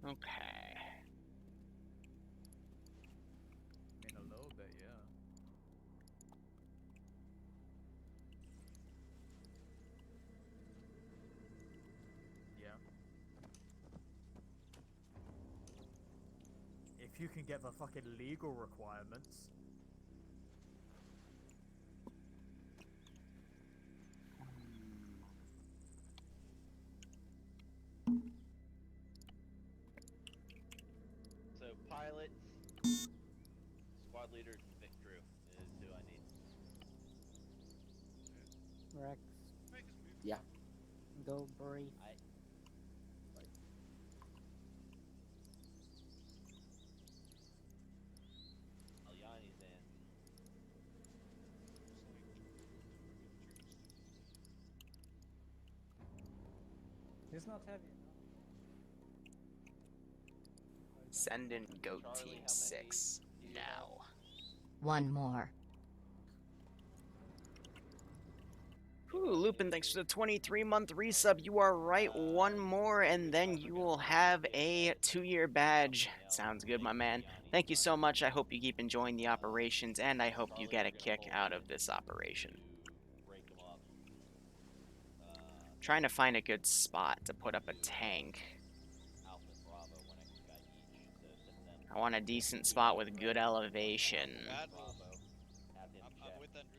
Okay. I mean, a little bit, yeah. Yeah. If you can get the fucking legal requirements. So pilots, squad leaders, and Vic Drew is who I need. Rex, Yeah. go brief. Alyani's in. He's not heavy. Send in Goat Charlie, Team how many 6 do you now. One more. Ooh, Lupin, thanks for the 23-month resub. You are right, one more, and then you will have a 2-year badge. Sounds good, my man. Thank you so much. I hope you keep enjoying the operations, and I hope you get a kick out of this operation. Break them up. Trying to find a good spot to put up a tank. Alpha and Bravo, one extra guy each. So send them. I want a decent spot with good elevation. Bravo. Have him check. I'm with Andrews.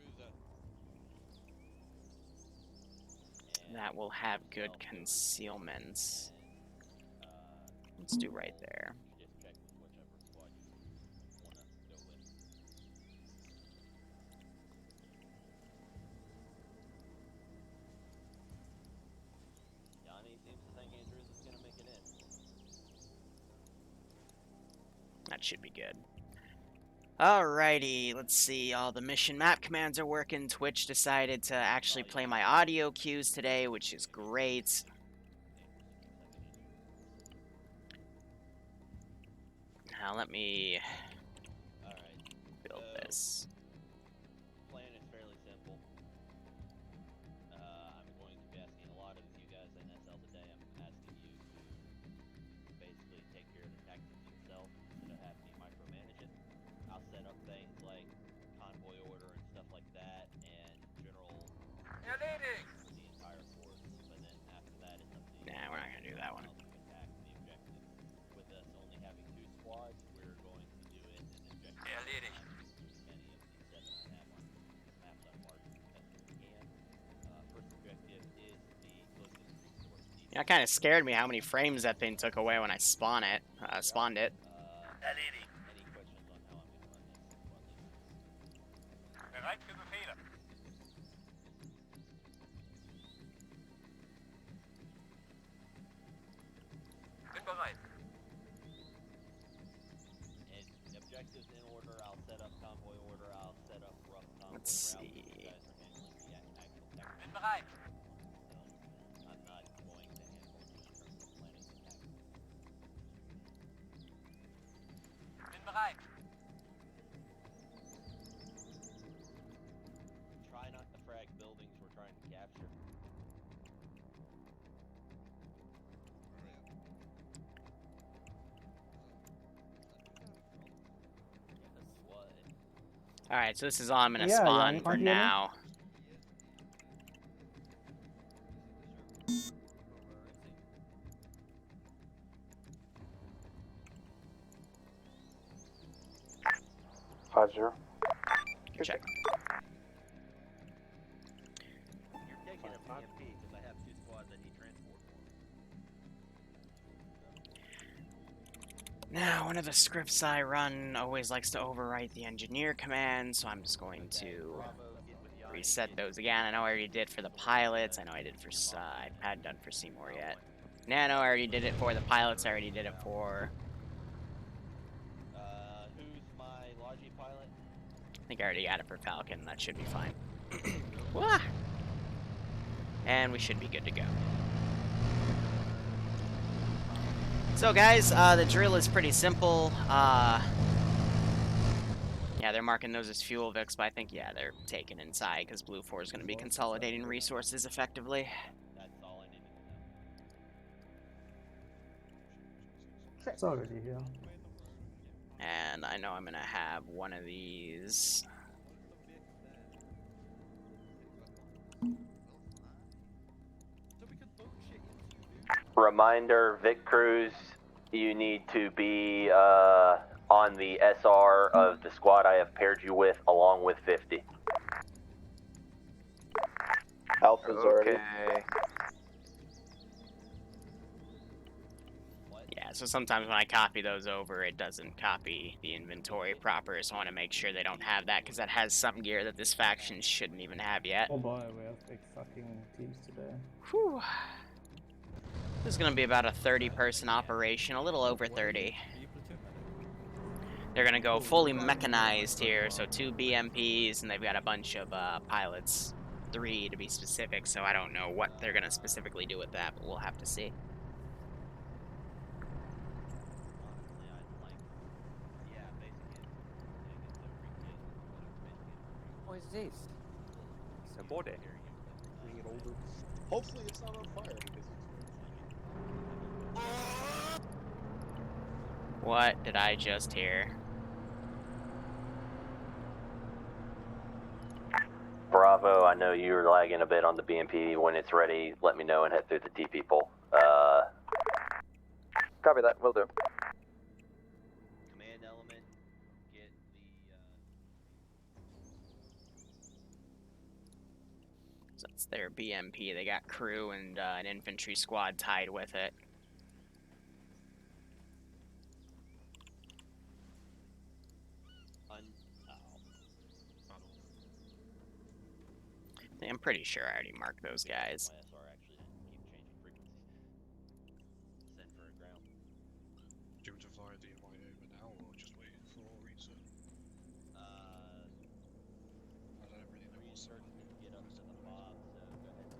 That will have good concealments. Let's do right there. Just check with whichever squad you want to go with. Yanni seems to think Andrews is going to make it in. That should be good. Alrighty, let's see. All the mission map commands are working. Twitch decided to actually play my audio cues today, which is great. Now let me build this. Plan is fairly simple. I'm going to be asking a lot of you guys in SL today. I'm asking you to basically take care of the tactics yourself instead of having me micromanage it. I'll set up things like convoy order and stuff like that, and general for the entire force. But then after that, it's up to you. Nah, we're not gonna do that one. Attack the objective. With us only having 2 squads, we're going to do it in objective. As many of the 7 I have on maps unmarked as best we can. First objective is the closest resource. Yeah, it kind of scared me how many frames that thing took away when I spawned it. Any questions on how I'm going to run this? Bereit für Befehle. Bin bereit. And objectives in order, I'll set up convoy order, I'll set up rough convoy. Let's see. You guys are handling the actual tactics. Bin bereit. I'm not going to handle it in terms of planning the tactics. Bin bereit. Try not to frag buildings we're trying to capture. What? Alright, so this is all I'm gonna Yeah, spawn yeah, for can't you hear me? now. Roger. Check. You're taking a PMP because I have 2 squads that need transport for. Now, one of the scripts I run always likes to overwrite the engineer command, so I'm just going to reset those again. I know I already did for the pilots. I know I did for I hadn't done for Seymour yet. Nano, I already did it for the pilots. I already did it for. Who's my Logi pilot? I think I already got it for Falcon. That should be fine. Wah! And we should be good to go. So guys, the drill is pretty simple. Yeah, they're marking those as fuel Vicks, but I think, yeah, they're taken inside because Blue 4 is going to be consolidating resources effectively. That's all I need to It's already here. And I know I'm gonna have one of these. Reminder, Vic Cruz, you need to be on the SR of the squad I have paired you with, along with 50. Alpha's already. Yeah, so sometimes when I copy those over, it doesn't copy the inventory proper, so I want to make sure they don't have that, because that has some gear that this faction shouldn't even have yet. Oh boy, we have big fucking teams today. Whew. This is going to be about a 30-person operation, a little over 30. They're going to go fully mechanized here, so 2 BMPs, and they've got a bunch of pilots. 3 to be specific, so I don't know what they're going to specifically do with that, but we'll have to see. What is this? It's a body. Bring it over. Hopefully it's not on fire because What did I just hear? Bravo, I know you're lagging a bit on the BMP. When it's ready, let me know and head through the TP pole. copy that, will do. Command element, get the, So that's their BMP. They got crew and an infantry squad tied with it. I'm pretty sure I already marked those guys. my SR actually didn't keep changing frequencies. Send for a ground. Do you want to fly the invite over now or just wait for a reset? I don't really know what's Reinserting happening. to get up to the fob, so go ahead and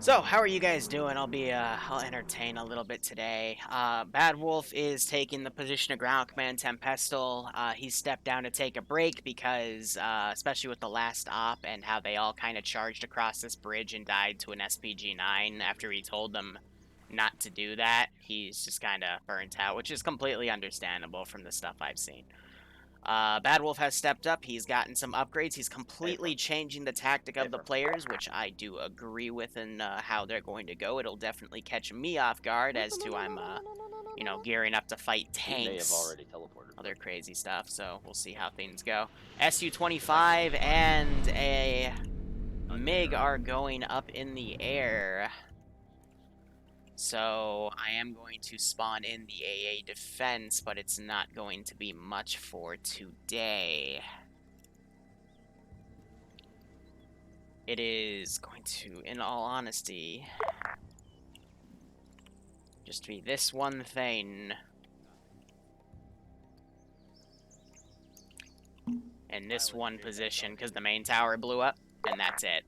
So, how are you guys doing? I'll entertain a little bit today. Bad Wolf is taking the position of ground command Tempestal. He stepped down to take a break because, especially with the last op and how they all kind of charged across this bridge and died to an SPG-9 after he told them not to do that, he's just kind of burnt out, which is completely understandable from the stuff I've seen. Bad Wolf has stepped up. He's gotten some upgrades. He's completely changing the tactic of the players, which I do agree with in how they're going to go. It'll definitely catch me off guard as to I'm, you know, gearing up to fight tanks. He may have already teleported. Other crazy stuff, so we'll see how things go. SU-25 and a MiG are going up in the air. So I am going to spawn in the AA defense, but it's not going to be much for today. It is going to, in all honesty, just be this one thing. In this one position, because the main tower blew up, and that's it.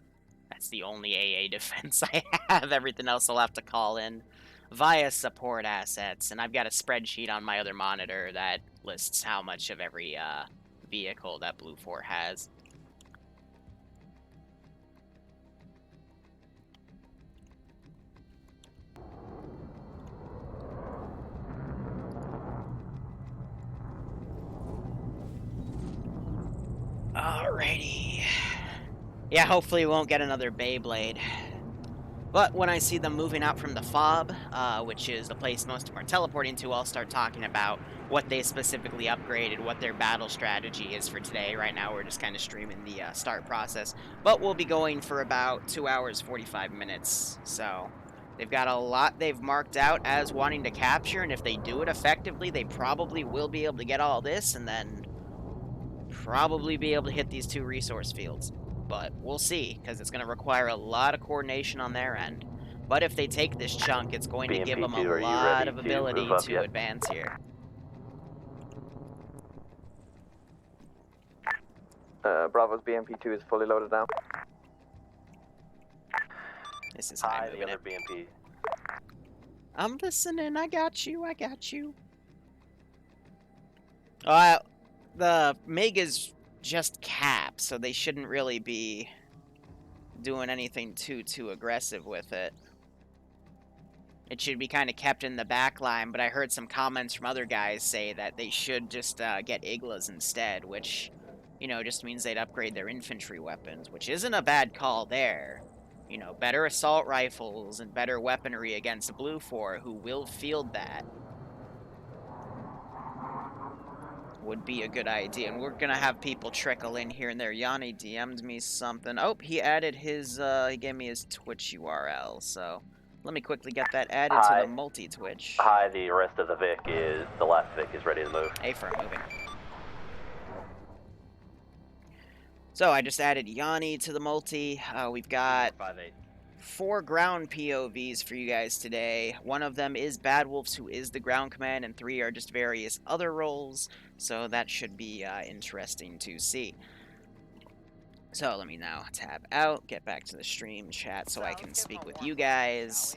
That's the only AA defense I have. Everything else I'll have to call in via support assets. And I've got a spreadsheet on my other monitor that lists how much of every vehicle that Blue 4 has. Alrighty. Yeah, hopefully we won't get another Beyblade. But when I see them moving out from the FOB, which is the place most of them are teleporting to, I'll start talking about what they specifically upgraded, what their battle strategy is for today. Right now we're just kind of streaming the start process. But we'll be going for about 2 hours, 45 minutes. So they've got a lot they've marked out as wanting to capture, and if they do it effectively, they probably will be able to get all this, and then probably be able to hit these 2 resource fields. But we'll see, because it's going to require a lot of coordination on their end. But if they take this chunk, it's going to give them a lot of ability to advance here. Bravo's BMP2 is fully loaded now. This is high the other BMP. I'm listening. I got you. I got you. The MiG is just cap, so they shouldn't really be doing anything too aggressive with it. It should be kind of kept in the back line, but I heard some comments from other guys say that they should just get Iglas instead, which, you know, just means they'd upgrade their infantry weapons, which isn't a bad call there. You know, better assault rifles and better weaponry against Blue 4, who will field that, would be a good idea. And we're gonna have people trickle in here and there. Yanni DM'd me something. Oh, he added his, he gave me his Twitch URL, so let me quickly get that added to the multi-Twitch. Hi, the rest of the the last Vic is ready to move. A-firm moving. So I just added Yanni to the multi. We've got 4 ground POVs for you guys today. One of them is Bad Wolves, who is the ground command, and 3 are just various other roles. So that should be interesting to see. So let me now tab out, get back to the stream chat so I can speak with you guys.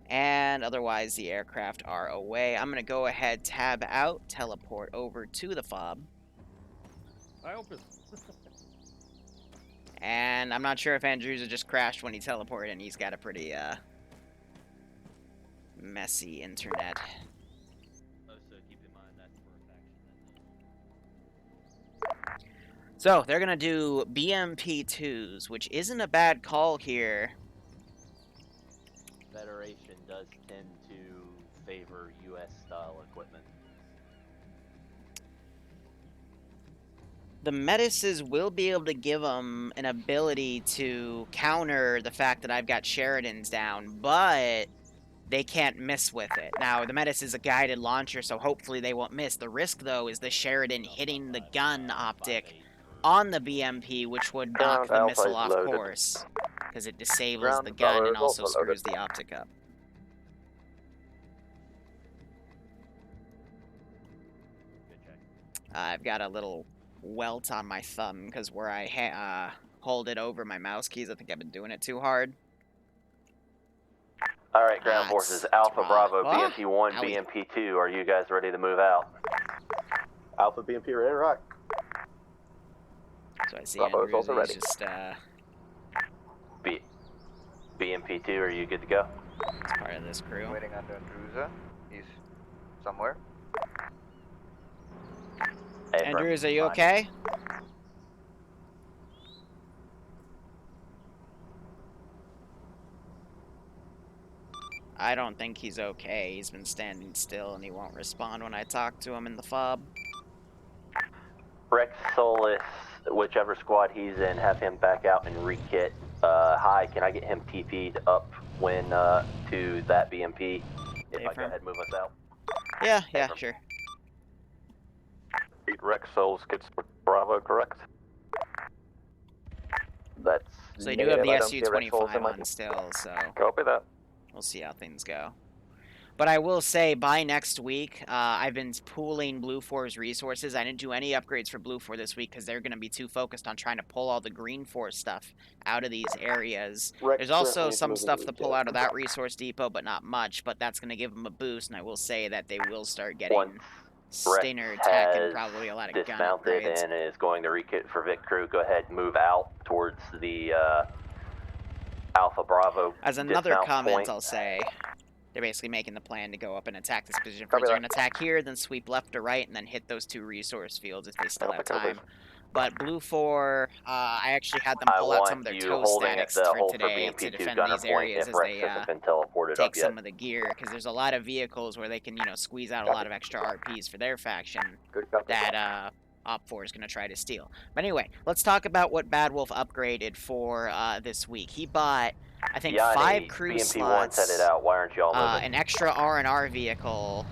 And otherwise, the aircraft are away. I'm going to go ahead, tab out, teleport over to the fob. I open. And I'm not sure if Andrewsa just crashed when he teleported, and he's got a pretty messy internet. Also, keep in mind that's for a faction. So they're gonna do BMP2s, which isn't a bad call here. Federation does tend to favor U.S. style equipment. The Medices will be able to give them an ability to counter the fact that I've got Sheridans down, but they can't miss with it. Now, the Medice is a guided launcher, so hopefully they won't miss. The risk, though, is the Sheridan hitting the gun optic on the BMP, which would knock the missile off course, because it disables the gun and also screws the optic up. I've got a little welt on my thumb because where I hold it over my mouse keys, I think I've been doing it too hard. All right, ground forces, Alpha Bravo, What? BMP 1, Owie. BMP 2. Are you guys ready to move out? Alpha BMP ready to rock. So I see Bravo is Andrews also is ready. just BMP 2, are you good to go? it's part of this crew. Waiting on Andrewsa. He's somewhere. Hey, Andrews, are you fine. okay? I don't think he's okay. He's been standing still and he won't respond when I talk to him in the fob. Rex Solis, whichever squad he's in, have him back out and re-kit. Hi, can I get him TP'd up when to that BMP? If I go ahead and move us out. Yeah, sure. Rex Souls gets Bravo, correct? That's So you do have the negative. I don't see Rex Souls in SU-25 my- on still, so Copy that. we'll see how things go. But I will say, by next week, I've been pooling Blue 4's resources. I didn't do any upgrades for Blue 4 this week because they're going to be too focused on trying to pull all the Green 4 stuff out of these areas. Rex There's also currently some moving stuff to to pull out of that resource depot, but not much. But that's going to give them a boost, and I will say that they will start getting Once Stinger Rex tech and has probably a lot of gun dismounted upgrades. and is going to re-kit for Vic Crew, go ahead and move out towards the Alpha Bravo As another dismount comment, point. I'll say, they're basically making the plan to go up and attack this position. Copy They're that. going to attack here, then sweep left or right, and then hit those 2 resource fields if they still have Copy, time. But Blue 4, I actually had them I pull out some want of their you toe holding at statics the for hold for today BMP2 to defend gunner these point areas if as Rex they hasn't been teleported take up yet. some of the gear, because there's a lot of vehicles where they can, you know, squeeze out a lot of extra RPs for their faction Good copy. that Op 4 is going to try to steal. But anyway, let's talk about what Bad Wolf upgraded for this week. He bought, I think, Yanni, 5 crew BMP1 slots, set it out. Why aren't y'all moving? an extra R&R vehicle.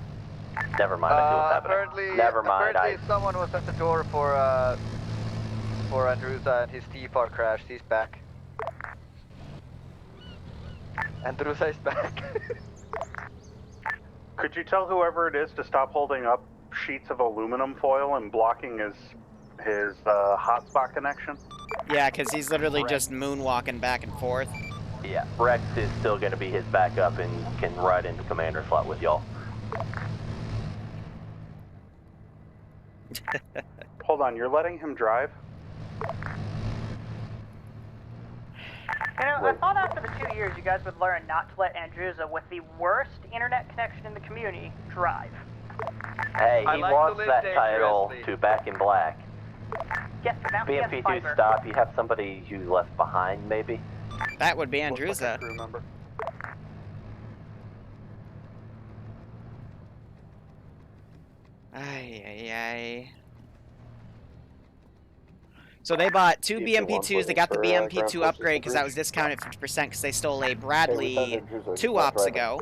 Never mind, I see what's happening. Apparently, Never mind, apparently someone was at the door for Andrewsa and his T-Far crashed. He's back. Andrewsa is back. Could you tell whoever it is to stop holding up sheets of aluminum foil and blocking his hotspot connection? Yeah, because he's literally just moonwalking back and forth. Yeah, Rex is still going to be his backup and can ride into commander slot with y'all. Hold on, you're letting him drive? You know, I thought after the 2 years you guys would learn not to let Andrewza with the worst internet connection in the community drive. Hey, I he like to wants live that title dangerously. to Back in Black. Yes, but now he has BMP2 fiber. stop, you have somebody you left behind, maybe? That would be Looks like Andrewza. a crew member. Ay, ay, ay. So they bought two BMP2s. They got the BMP2 upgrade because that was discounted 50% because they stole a Bradley 2 ops ago.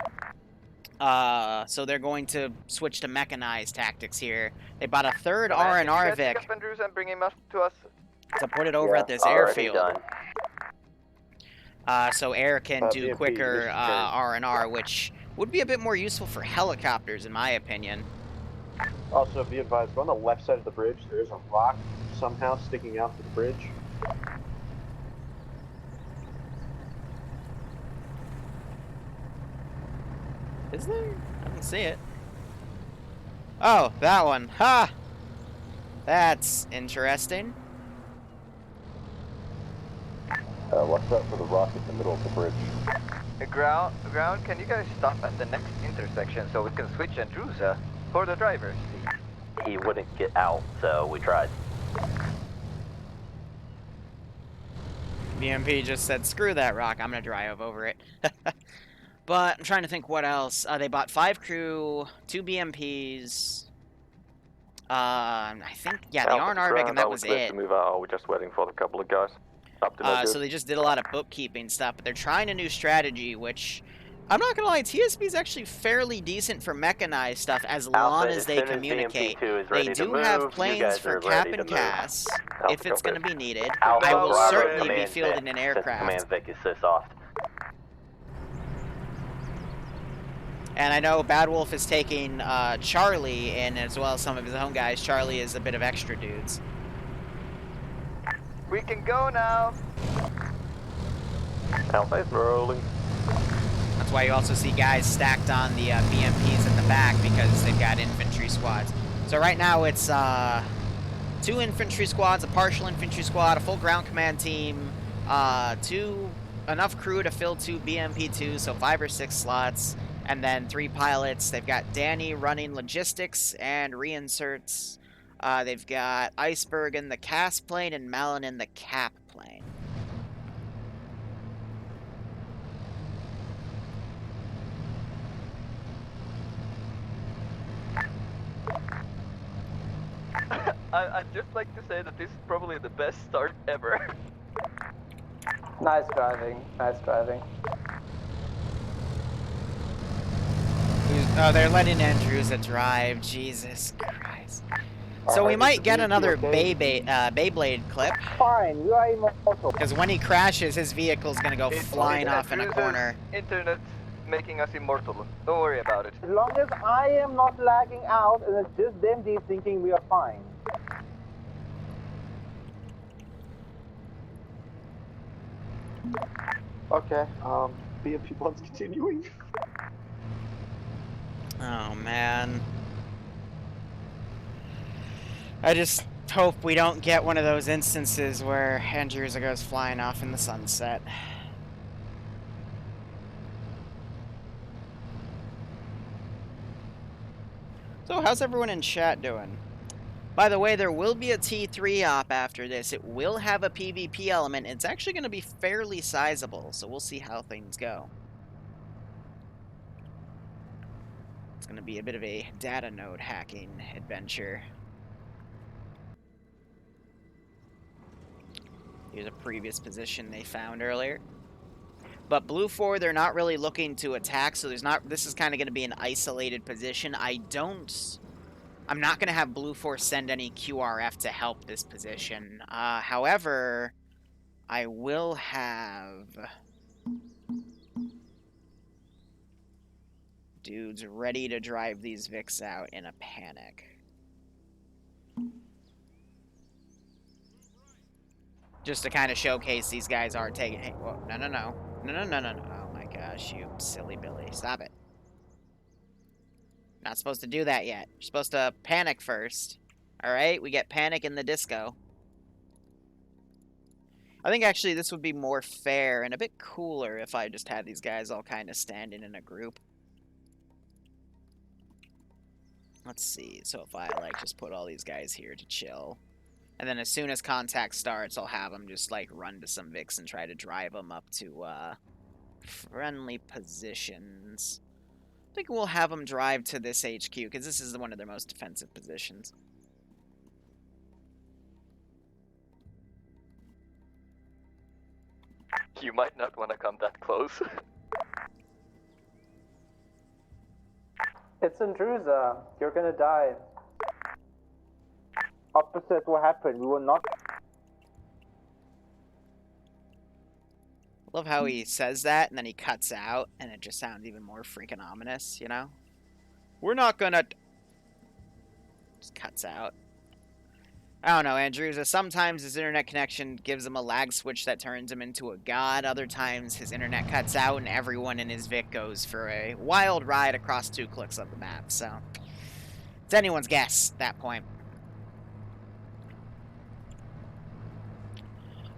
So they're going to switch to mechanized tactics here. They bought a third R&R Vic Pick up Andrews and bring him up to us. to put it over at this Already airfield. done. So air can do BMP, quicker mission carry. R&R, which would be a bit more useful for helicopters, in my opinion. Also, be advised, on the left side of the bridge, there is a rock somehow sticking out to the bridge. Is there? I don't see it. Oh, that one. Ha! That's interesting. Watch out for the rock in the middle of the bridge. Ground, can you guys stop at the next intersection so we can switch Andrewza for the driver's seat? He wouldn't get out, so we tried. BMP just said, screw that rock, I'm gonna drive over it. But I'm trying to think what else. They bought 5 crew, 2 BMPs. I think, yeah, the R&R Vic, and that was it. To move out, we're just waiting for the couple of guys. So they just did a lot of bookkeeping stuff, but they're trying a new strategy, which, I'm not gonna lie, TSB is actually fairly decent for mechanized stuff as long as they communicate. They do have planes for cap and CAS, if it's gonna be needed. I will certainly be fielding an aircraft. Command Vic is so soft. And I know Bad Wolf is taking Charlie in as well as some of his own guys. Charlie is a bit of extra dudes. We can go now. Alpha's rolling. That's why you also see guys stacked on the BMPs in the back because they've got infantry squads. So right now it's 2 infantry squads, a partial infantry squad, a full ground command team, enough crew to fill 2 BMP2s, so 5 or 6 slots, and then 3 pilots. They've got Danny running logistics and reinserts. They've got Iceberg in the CAS plane and Malin in the cap plane. I'd just like to say that this is probably the best start ever. Nice driving, nice driving. Oh, they're letting Andrewza drive. Jesus Christ. So we might get another Beyblade clip. Fine, you are immortal. Because when he crashes, his vehicle's gonna go flying off in a Andrewza's corner. Internet's making us immortal. Don't worry about it. As long as I am not lagging out and it's just them thinking we are fine. Okay, BMP1's continuing. Oh, man. I just hope we don't get one of those instances where Andrewza goes flying off in the sunset. So, how's everyone in chat doing? By the way, there will be a T3 op after this. It will have a PvP element. It's actually going to be fairly sizable, so we'll see how things go. It's going to be a bit of a data node hacking adventure. Here's a previous position they found earlier. But Blue 4, they're not really looking to attack, so there's not. This is kind of going to be an isolated position. I'm not going to have Blue 4 send any QRF to help this position. However, I will have dudes ready to drive these Vics out in a panic. Just to kind of showcase these guys are taking... Hey, whoa, no. Oh my gosh, you silly Billy. Stop it. Not supposed to do that yet. You're supposed to panic first. Alright? We get panic in the disco. I think actually this would be more fair and a bit cooler if I just had these guys all kind of standing in a group. Let's see. So if I like just put all these guys here to chill, and then as soon as contact starts, I'll have them just like run to some Vicks and try to drive them up to friendly positions. I think we'll have them drive to this HQ because this is one of their most defensive positions. You might not want to come that close. It's Andruza. You're gonna die. Opposite what happened. We will not. Love how he says that and then he cuts out and it just sounds even more freaking ominous, you know? We're not gonna... Just cuts out. I don't know, Andrews. Sometimes his internet connection gives him a lag switch that turns him into a god. Other times his internet cuts out and everyone in his Vic goes for a wild ride across 2 clicks of the map. So it's anyone's guess at that point.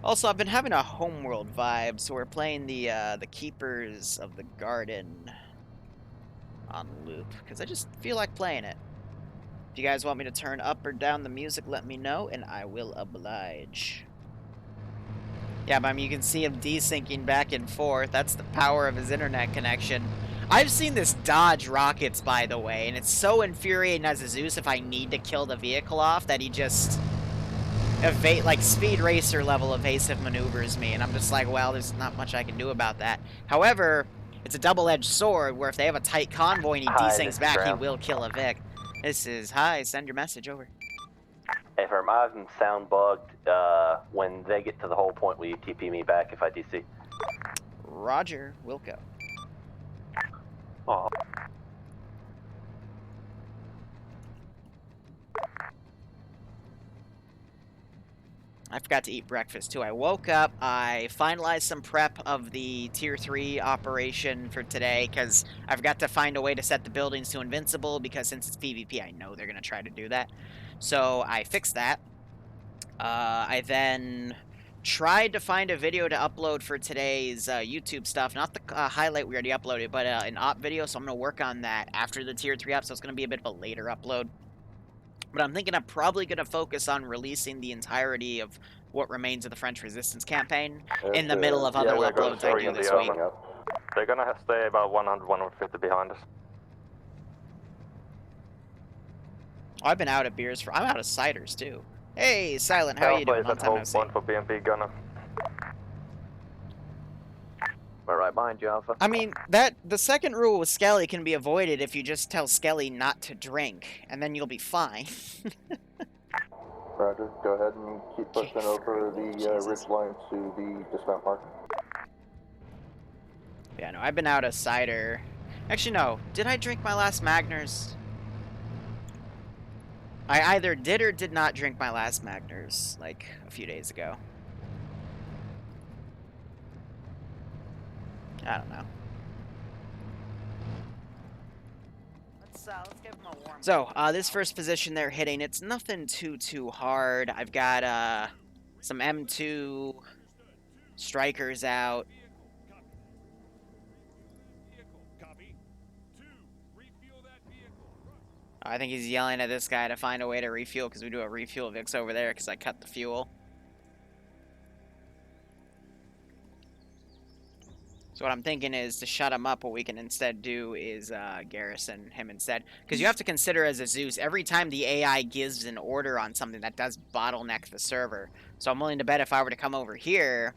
Also, I've been having a homeworld vibe, so we're playing the Keepers of the Garden on loop because I just feel like playing it. If you guys want me to turn up or down the music, let me know, and I will oblige. Yeah, but I mean, you can see him desyncing back and forth. That's the power of his internet connection. I've seen this dodge rockets, by the way, and it's so infuriating as a Zeus if I need to kill the vehicle off that he just evade, like speed racer level evasive maneuvers me, and I'm just like, well, there's not much I can do about that. However, it's a double-edged sword where if they have a tight convoy and he desyncs back, he will kill a Vic. This is, hi, send your message over. Hey, firm, I'm sound bugged. When they get to the whole point, will you TP me back if I DC? Roger, Wilco. Aw. I forgot to eat breakfast, too. I woke up, I finalized some prep of the Tier 3 operation for today, because I forgot to find a way to set the buildings to invincible, because since it's PvP, I know they're going to try to do that. So I fixed that. I then tried to find a video to upload for today's YouTube stuff. Not the highlight we already uploaded, but an op video, so I'm going to work on that after the Tier 3 op, so it's going to be a bit of a later upload. But I'm thinking I'm probably going to focus on releasing the entirety of what remains of the French Resistance campaign in the middle of other uploads I do this week. They're going to stay about 100, 150 behind us. I've been out of beers for... I'm out of ciders, too. Hey, Silent, how are you doing? Long time no see. One for BMP Gunner. We're right behind you, Alpha. I mean, the second rule with Skelly can be avoided if you just tell Skelly not to drink, and then you'll be fine. Roger, go ahead and keep pushing over the ridge line to the dismount mark. Yeah, no, I've been out of cider. Actually, no. Did I drink my last Magners? I either did or did not drink my last Magners, like, a few days ago. I don't know. Let's give them a warm. So, this first position they're hitting, it's nothing too hard. I've got, some M2 strikers out. I think he's yelling at this guy to find a way to refuel, because we do a refuel Vix over there, because I cut the fuel. So what I'm thinking is to shut him up, what we can instead do is garrison him instead. Because you have to consider as a Zeus, every time the AI gives an order on something, that does bottleneck the server. So I'm willing to bet if I were to come over here...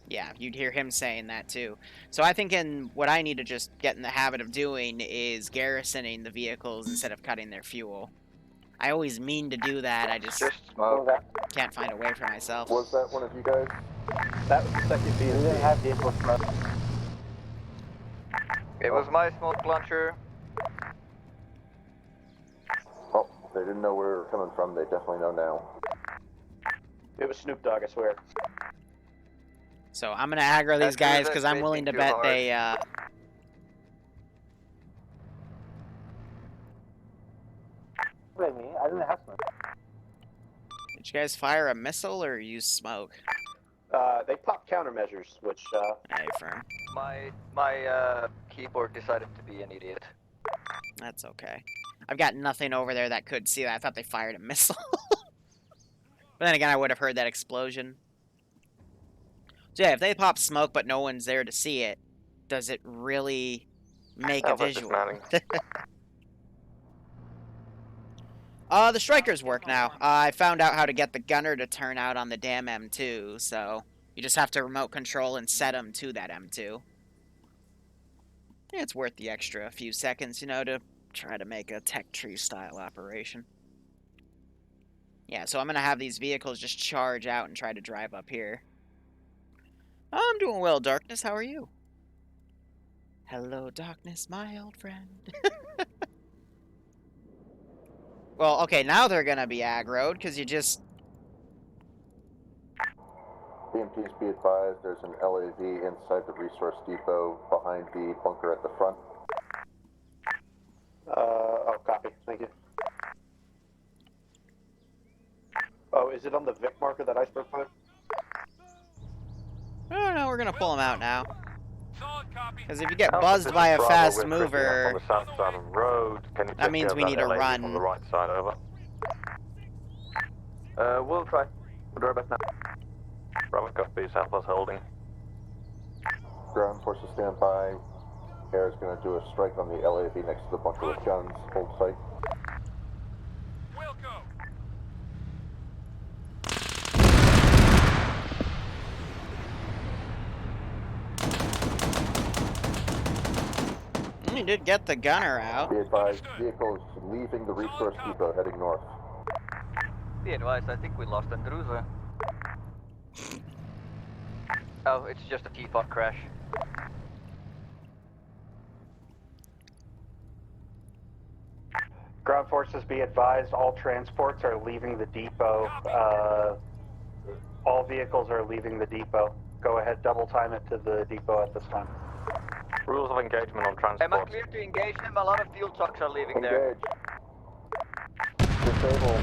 Yeah, you'd hear him saying that too. So I think what I need to just get in the habit of doing is garrisoning the vehicles instead of cutting their fuel. I always mean to do that, I just can't find a way for myself. Was that one of you guys? That was the second vehicle. We didn't have vehicle smoke. It was my smoke launcher. Oh, they didn't know where we were coming from. They definitely know now. It was Snoop Dogg, I swear. So I'm gonna aggro these guys because I'm willing to bet they Wait, me? I didn't have smoke. Did you guys fire a missile or use smoke? They popped countermeasures, which Hey, firm. My keyboard decided to be an idiot. That's okay. I've got nothing over there that could see that. I thought they fired a missile. But then again, I would have heard that explosion. So yeah, if they pop smoke but no one's there to see it, does it really make a visual? The strikers work now. I found out how to get the gunner to turn out on the damn M2, so you just have to remote control and set them to that M2. Yeah, it's worth the extra few seconds, you know, to try to make a tech tree style operation. Yeah, so I'm gonna have these vehicles just charge out and try to drive up here. I'm doing well, Darkness. How are you? Hello, Darkness, my old friend. Well, okay, now they're gonna be aggroed, because you just... BMPs be advised, there's an LAV inside the resource depot behind the bunker at the front. oh, copy. Thank you. Oh, is it on the Vic marker that I spoke about? Oh, no, we're gonna pull them out now. Because if you get buzzed by a fast mover, on the south side of the road, can you that means we need to run. on the right side, over. We'll try. We'll do our best now. Bravo, copy, southwest holding. Ground forces stand by. Air is going to do a strike on the LAV next to the bunker with guns. Hold sight. We'll go. You did get the gunner out. Be advised, vehicles leaving the resource depot heading north. Be advised, I think we lost Andruza. Oh, it's just a T-Fog crash. Ground forces be advised, all transports are leaving the depot. All vehicles are leaving the depot. Go ahead, double time it to the depot at this time. Rules of engagement on transport. Am I clear to engage them? A lot of fuel trucks are leaving there. Disable.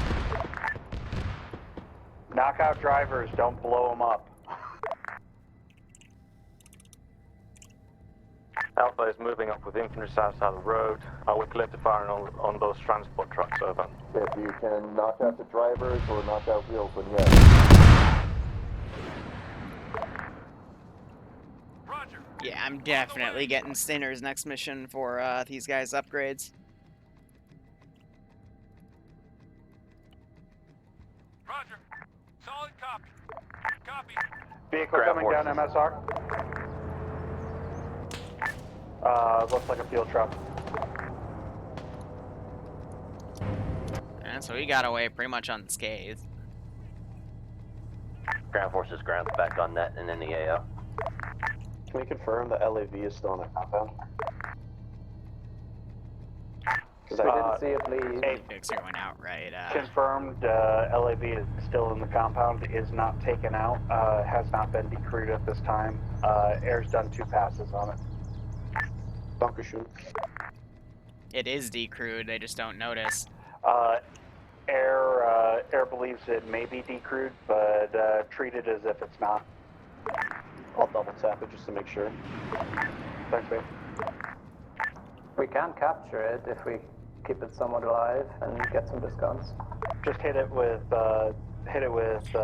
Knock out drivers, don't blow them up. Alpha is moving up with infantry south side of the road. Are we clear to fire on those transport trucks, over? If you can knock out the drivers or knock out wheels, then yes. Yeah, I'm definitely getting Stinner's next mission for these guys' upgrades. Roger. Solid copy. Copy. Vehicle coming down MSR. Looks like a field truck. And so he got away pretty much unscathed. Ground forces ground's back on net and in the AO. Can we confirm the LAV is still in the compound? Because I didn't see it leave. Hey, Vic's going out, right? Confirmed, LAV is still in the compound, is not taken out, has not been decrewed at this time. Air's done 2 passes on it. Bunker shoot. It is decrewed, they just don't notice. Air believes it may be decrewed, but treat it as if it's not. I'll double tap it just to make sure. Thanks, babe. We can capture it if we keep it somewhat alive and get some discounts. Just hit it with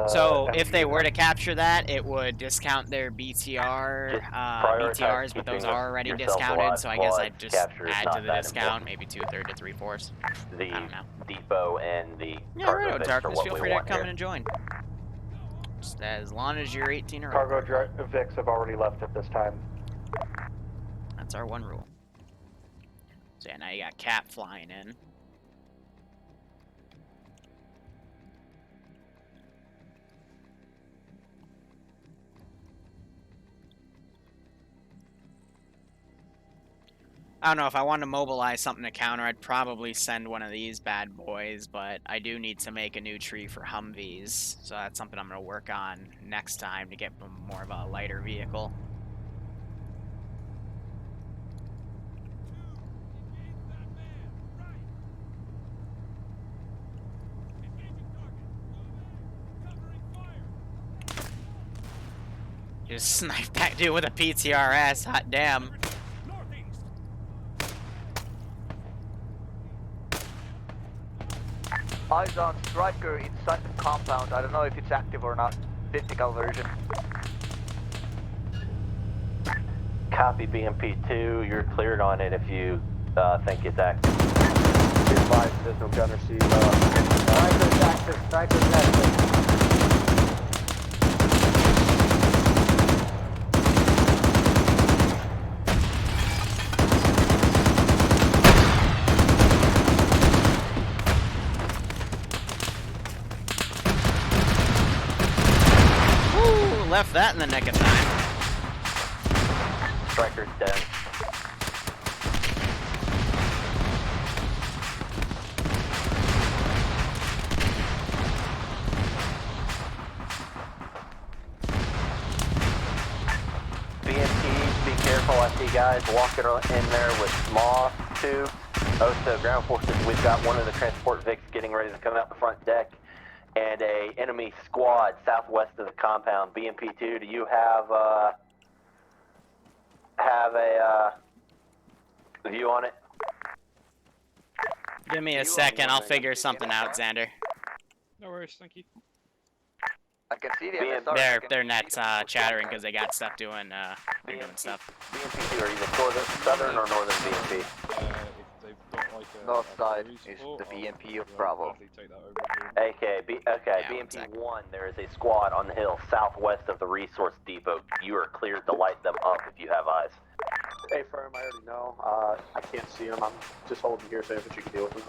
so if they were to capture that, it would discount their BTR, BTRs, but those are already discounted, so I guess I'd just add to the discount, maybe 2/3 to 3/4. The I don't know. depot and the Yeah, right, Vics are Darkness, what feel we free to want come here. in and join. Just as long as you're 18 or Cargo over. Vics have already left at this time. That's our one rule. So yeah, now you got Cap flying in. I don't know, if I wanted to mobilize something to counter, I'd probably send one of these bad boys, but I do need to make a new tree for Humvees, so that's something I'm going to work on next time to get more of a lighter vehicle. Just snipe that dude with a PTRS, hot damn. Eyes on Striker inside the compound. I don't know if it's active or not. Tactical version. Copy BMP2, you're cleared on it if you think it's active. Be advised, there's no gunner seat. Striker's active, Striker's active. Left that in the nick of time. Striker's dead. BMP, be careful. I see guys walking in there with moss tubes. Also, ground forces, we've got one of the transport Vics getting ready to come out the front deck. And a enemy squad southwest of the compound. BMP2, do you have a view on it? Give me a second, I'll figure something out, Xander. No worries, thank you. I can see the MSR. Their net's chattering because they got stuff doing, they're doing stuff. BMP2, are you the southern or northern BMP? North side is the BMP of Bravo. Okay, BMP1, there is a squad on the hill southwest of the resource depot. You are cleared to light them up if you have eyes. Hey, firm, I already know. I can't see them. I'm just holding here, so if you can deal with them.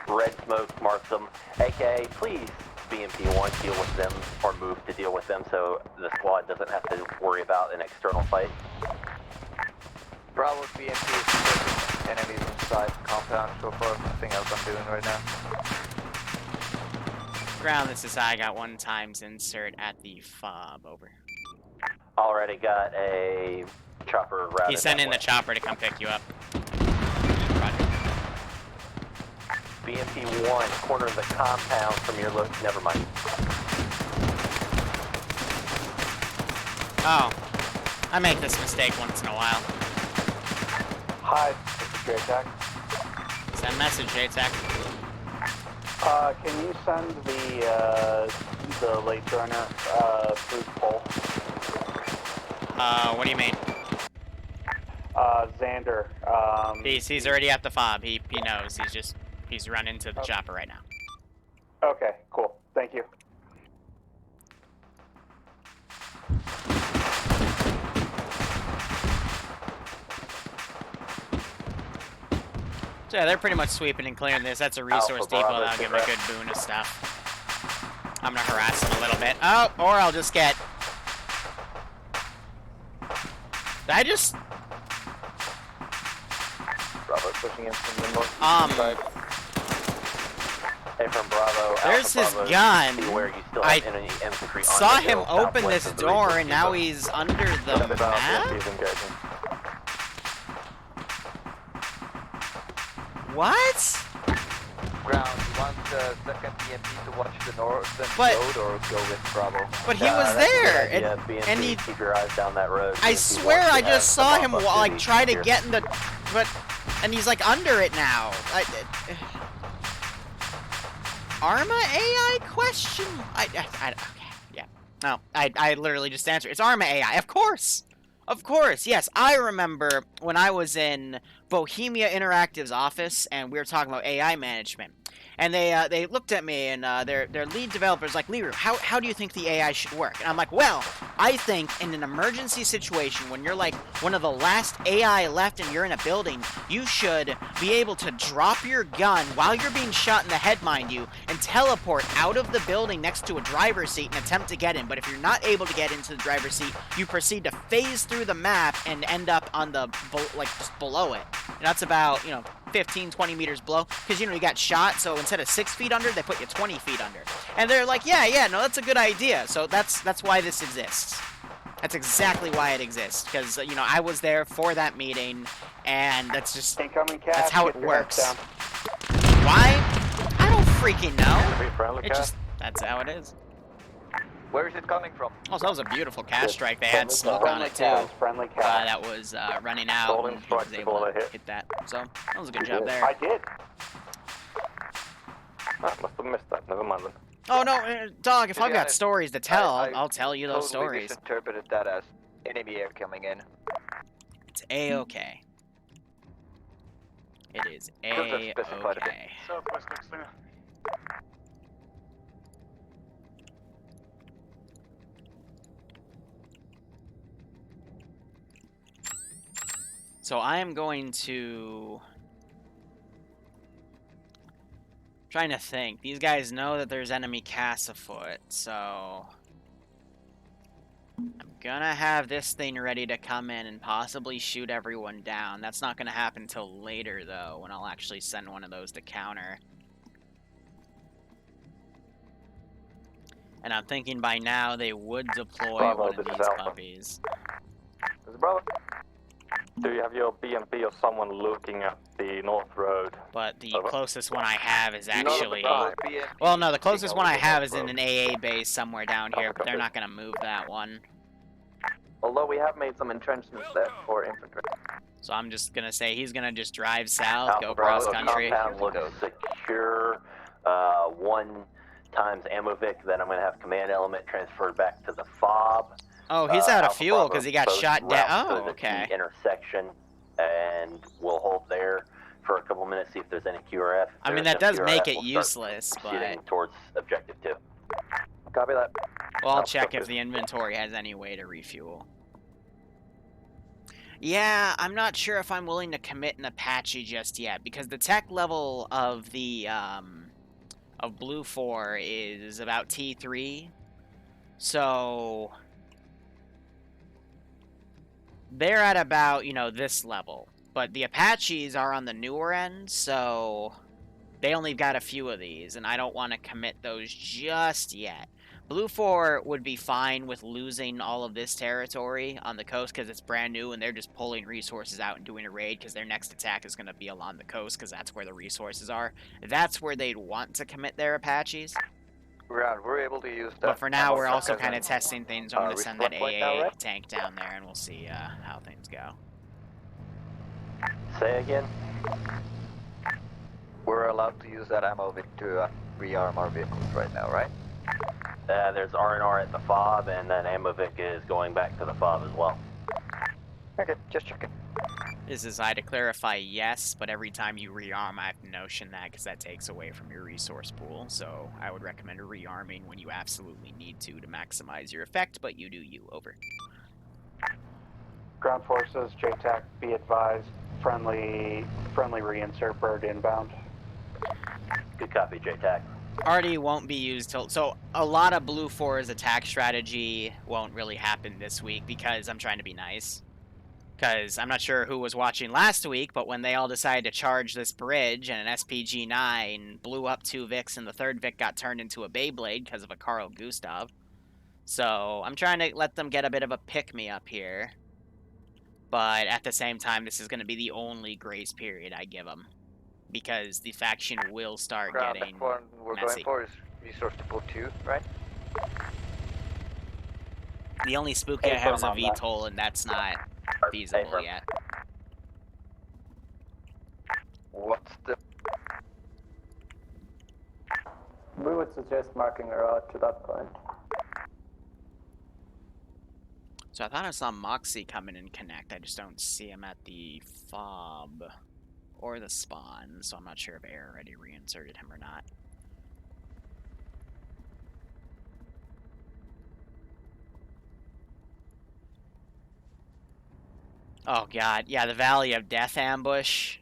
Red smoke marks them. AK, please, BMP1, deal with them or move to deal with them so the squad doesn't have to worry about an external fight. Bravo's BMP is pushing enemies inside the compound so far. Nothing else I'm doing right now. Ground, this is I got 1 times insert at the fob, over. Already got a chopper routed. He sent in the chopper to come pick you up. BMP1, corner of the compound from your look. Never mind. Oh, I make this mistake once in a while. Hi, this is JTAC. Send message, JTAC. Can you send the late runner through the pole? What do you mean? Xander. He's already at the fob. He knows. He's run into the chopper right now. Okay, cool. Thank you. So yeah, they're pretty much sweeping and clearing this. That's a resource depot. That'll give him a good boon of stuff. I'm gonna harass him a little bit. Oh, or I'll just get... Did I just... Bravo pushing in from the north side. Hey, from Bravo. There's his Bravo, gun. I saw him open this door, and now he's under the map? What? Ground, you want the second BMP to watch the northern road or go with Bravo? But he was there, and he keep your eyes down that road. I swear I just saw him like try to get in the, and he's like under it now. Arma AI question? Okay, yeah. No, I literally just answered. It's Arma AI, of course. Of course, yes. I remember when I was in Bohemia Interactive's office, and we were talking about AI management. And they looked at me, and their lead developer's like, Liru, how do you think the AI should work? And I'm like, well, I think in an emergency situation, when you're like one of the last AI left and you're in a building, you should be able to drop your gun while you're being shot in the head, mind you, and teleport out of the building next to a driver's seat and attempt to get in. But if you're not able to get into the driver's seat, you proceed to phase through the map and end up on the, just below it. And that's about, 15, 20 meters below, because, you got shot, so instead of 6 feet under, they put you 20 feet under. And they're like, yeah, no, that's a good idea. So that's why this exists. That's exactly why it exists, because, I was there for that meeting, and that's just, that's how it works. Why? I don't freaking know. It just, that's how it is. Where is it coming from? Oh, so that was a beautiful cast strike. They had Friendly smoke on friendly it too. cast, friendly cast. That was running out. Rolling And he was strike able before to they hit. hit that. So that was a good job there. I did. I must have missed that. Never mind then. Oh no, dog! If To I've be got honest, stories to tell, I I'll tell you those totally stories. misinterpreted that as enemy air coming in. It's a-okay. It is a-okay. Southwest looks clear. So I am going to... Trying to think. These guys know that there's enemy casts afoot, so... I'm gonna have this thing ready to come in and possibly shoot everyone down. That's not gonna happen till later, though, when I'll actually send one of those to counter. And I'm thinking by now they would deploy Bravo, one of this is these Alpha. puppies. This is Bravo. Do you have your BMP or someone looking at the North Road? But the Over. closest one I have is actually... BMP Well, no, the closest one I over the have North is in Road. an AA base somewhere down here, but they're not gonna move that one. Although we have made some entrenchments there for infantry. So I'm just gonna say he's gonna just drive south, Alpha go Bravo, cross country. compound looks secure. 1 times Amovic, then I'm going to have command element transferred back to the FOB. Oh, he's out of Alpha fuel Bravo because he got both shot down. routes to Oh, the okay. key intersection, and we'll hold there for a couple minutes, see if there's any QRF. If I mean, there's that no does make QRF, it we'll start useless, proceeding but... towards objective 2. Copy that. Well, I'll Alpha check if Bravo. the inventory has any way to refuel. Yeah, I'm not sure if I'm willing to commit an Apache just yet, because the tech level of the, of Blue 4 is about T3. So... they're at about, you know, this level. But the Apaches are on the newer end, so... they only got a few of these, and I don't want to commit those just yet. Blue 4 would be fine with losing all of this territory on the coast because it's brand new and they're just pulling resources out and doing a raid because their next attack is going to be along the coast because that's where the resources are. That's where they'd want to commit their Apaches. We're able to use that. But for now, we're also as kind an- of testing things. I'm going to send that resupply point AA now, right? tank down there and we'll see how things go. Say again? We're allowed to use that ammo to rearm our vehicles right now, right? There's R&R at the FOB, and then Amovic is going back to the FOB as well. Okay, just checking. This is I to clarify, yes, but every time you rearm, I have to notion that because that takes away from your resource pool. So I would recommend rearming when you absolutely need to maximize your effect, but you do you. Over. Ground forces, JTAC, be advised. Friendly reinsert bird inbound. Good copy, JTAC. Arty won't be used till... so a lot of Blue 4's attack strategy won't really happen this week because I'm trying to be nice. Because I'm not sure who was watching last week, but when they all decided to charge this bridge and an SPG-9 blew up 2 Vics and the 3rd Vic got turned into a Beyblade because of a Carl Gustav. So I'm trying to let them get a bit of a pick-me-up here. But at the same time, this is going to be the only grace period I give them. Because the faction will start Ground, getting that one we're messy. going for is resource depot 2, right? The only spooky I have is a Affirm on that. VTOL, and that's not feasible Affirm. yet. What's the... We would suggest marking a route to that point. So I thought I saw Moxie come in and connect. I just don't see him at the FOB or the spawn, so I'm not sure if Air already reinserted him or not. Oh god, yeah, the Valley of Death ambush.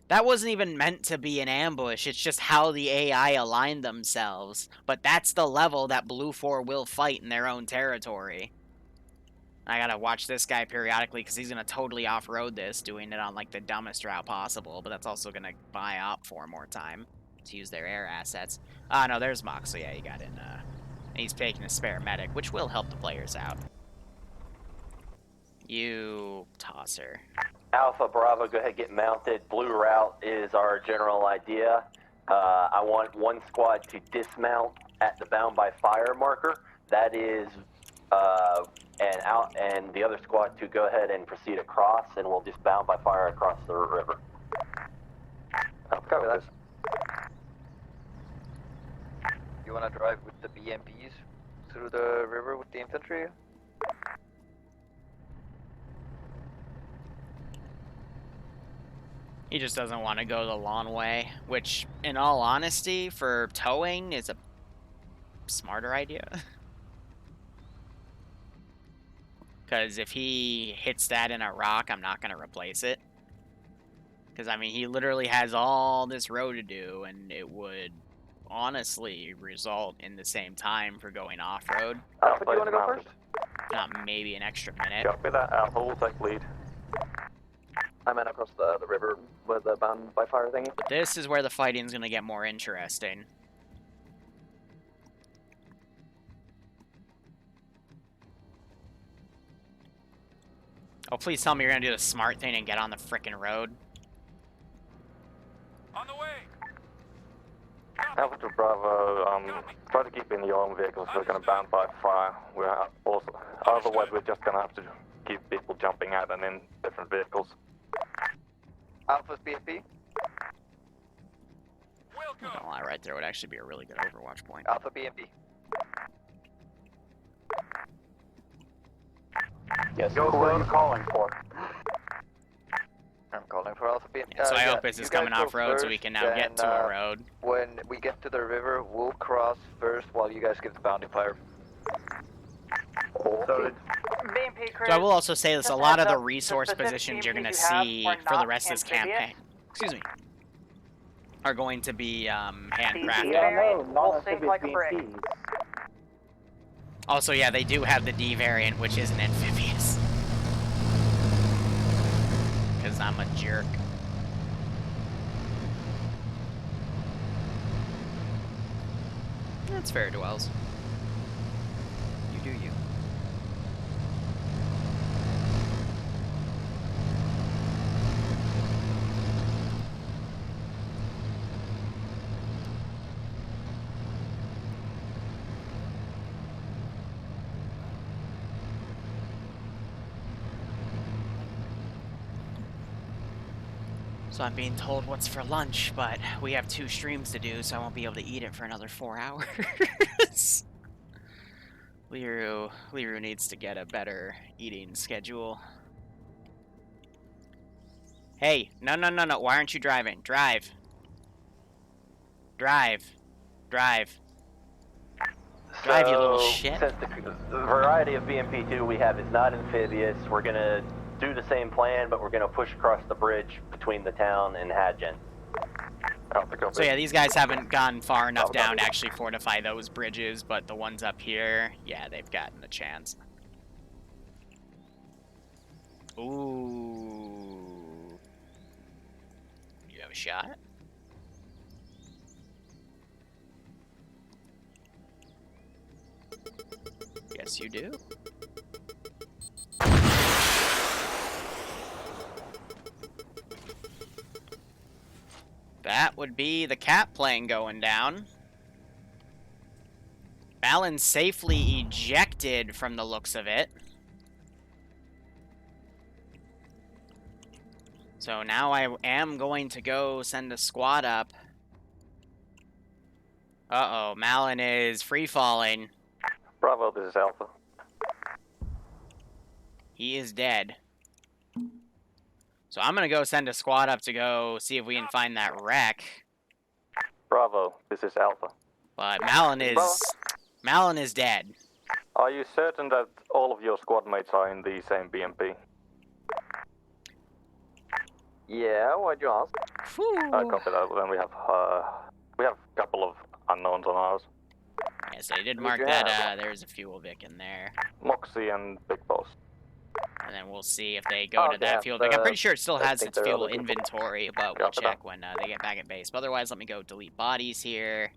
That wasn't even meant to be an ambush, it's just how the AI aligned themselves. But that's the level that Blue 4 will fight in their own territory. I gotta watch this guy periodically because he's gonna totally off-road this, doing it on like the dumbest route possible, but that's also gonna buy Op 4 more time to use their air assets. Ah, no, there's Mox, so yeah, he got in, and he's taking a spare medic, which will help the players out. You tosser. Alpha Bravo, go ahead, get mounted. Blue route is our general idea. I want one squad to dismount at the bound by fire marker that is, and the other squad to go ahead and proceed across, and we'll just bound by fire across the river. Copy that. You wanna drive with the BMPs through the river with the infantry? He just doesn't want to go the long way, which, in all honesty, for towing is a smarter idea. Because if he hits that in a rock, I'm not going to replace it. Because, I mean, he literally has all this road to do, and it would honestly result in the same time for going off-road. Alpha, do you want to go first? Not maybe an extra minute. Copy that. Alpha will take lead. I meant across the river with the bound by fire thingy. But this is where the fighting's going to get more interesting. Oh, please tell me you're going to do the smart thing and get on the frickin' road. On the way. Alpha to Bravo, try to keep in your own vehicles. We're going to bound by fire. We're also, otherwise we're just going to have to keep people jumping out and in different vehicles. Alpha's BFP. Oh, right there would actually be a really good Overwatch point. Alpha BMP. Yes, who are you calling for? I'm calling for Alpha BMP. Yeah, so I hope this is coming off-road so we can now get to a road. When we get to the river, we'll cross first while you guys get the bounding fire. So So I will also say this, a lot of the resource positions you're going to see for the rest of this campaign, excuse me, are going to be handcrafted. Will sink like a brick. Also, yeah, they do have the D variant, which isn't amphibious. Because I'm a jerk. That's fair, Dwells. You do you. So I'm being told what's for lunch, but we have 2 streams to do, so I won't be able to eat it for another 4 hours. Liru needs to get a better eating schedule. Hey, no, why aren't you driving? Drive. Drive, you little shit. Since the variety of BMP2 we have is not amphibious, we're going to do the same plan, but we're going to push across the bridge between the town and Hadgen. So yeah, these guys haven't gone far enough down to actually fortify those bridges, but the ones up here, yeah, they've gotten a chance. Ooh. You have a shot? Yes, you do. That would be the cat plane going down. Balin safely ejected from the looks of it. So now I am going to go send a squad up. Uh-oh, Malin is free-falling. Bravo, this is Alpha. He is dead. So I'm gonna go send a squad up to go see if we can find that wreck. Bravo, this is Alpha. But Malin is dead. Are you certain that all of your squad mates are in the same BMP? Yeah, why'd you ask? Copy that. Then we have a couple of unknowns on ours. Yes, they did mark that. There's a fuel Vic in there. Moxie and Big Boss. And then we'll see if they go to that fuel Vic. I'm pretty sure it still has its fuel inventory, but we'll check when they get back at base. But otherwise, let me go delete bodies here.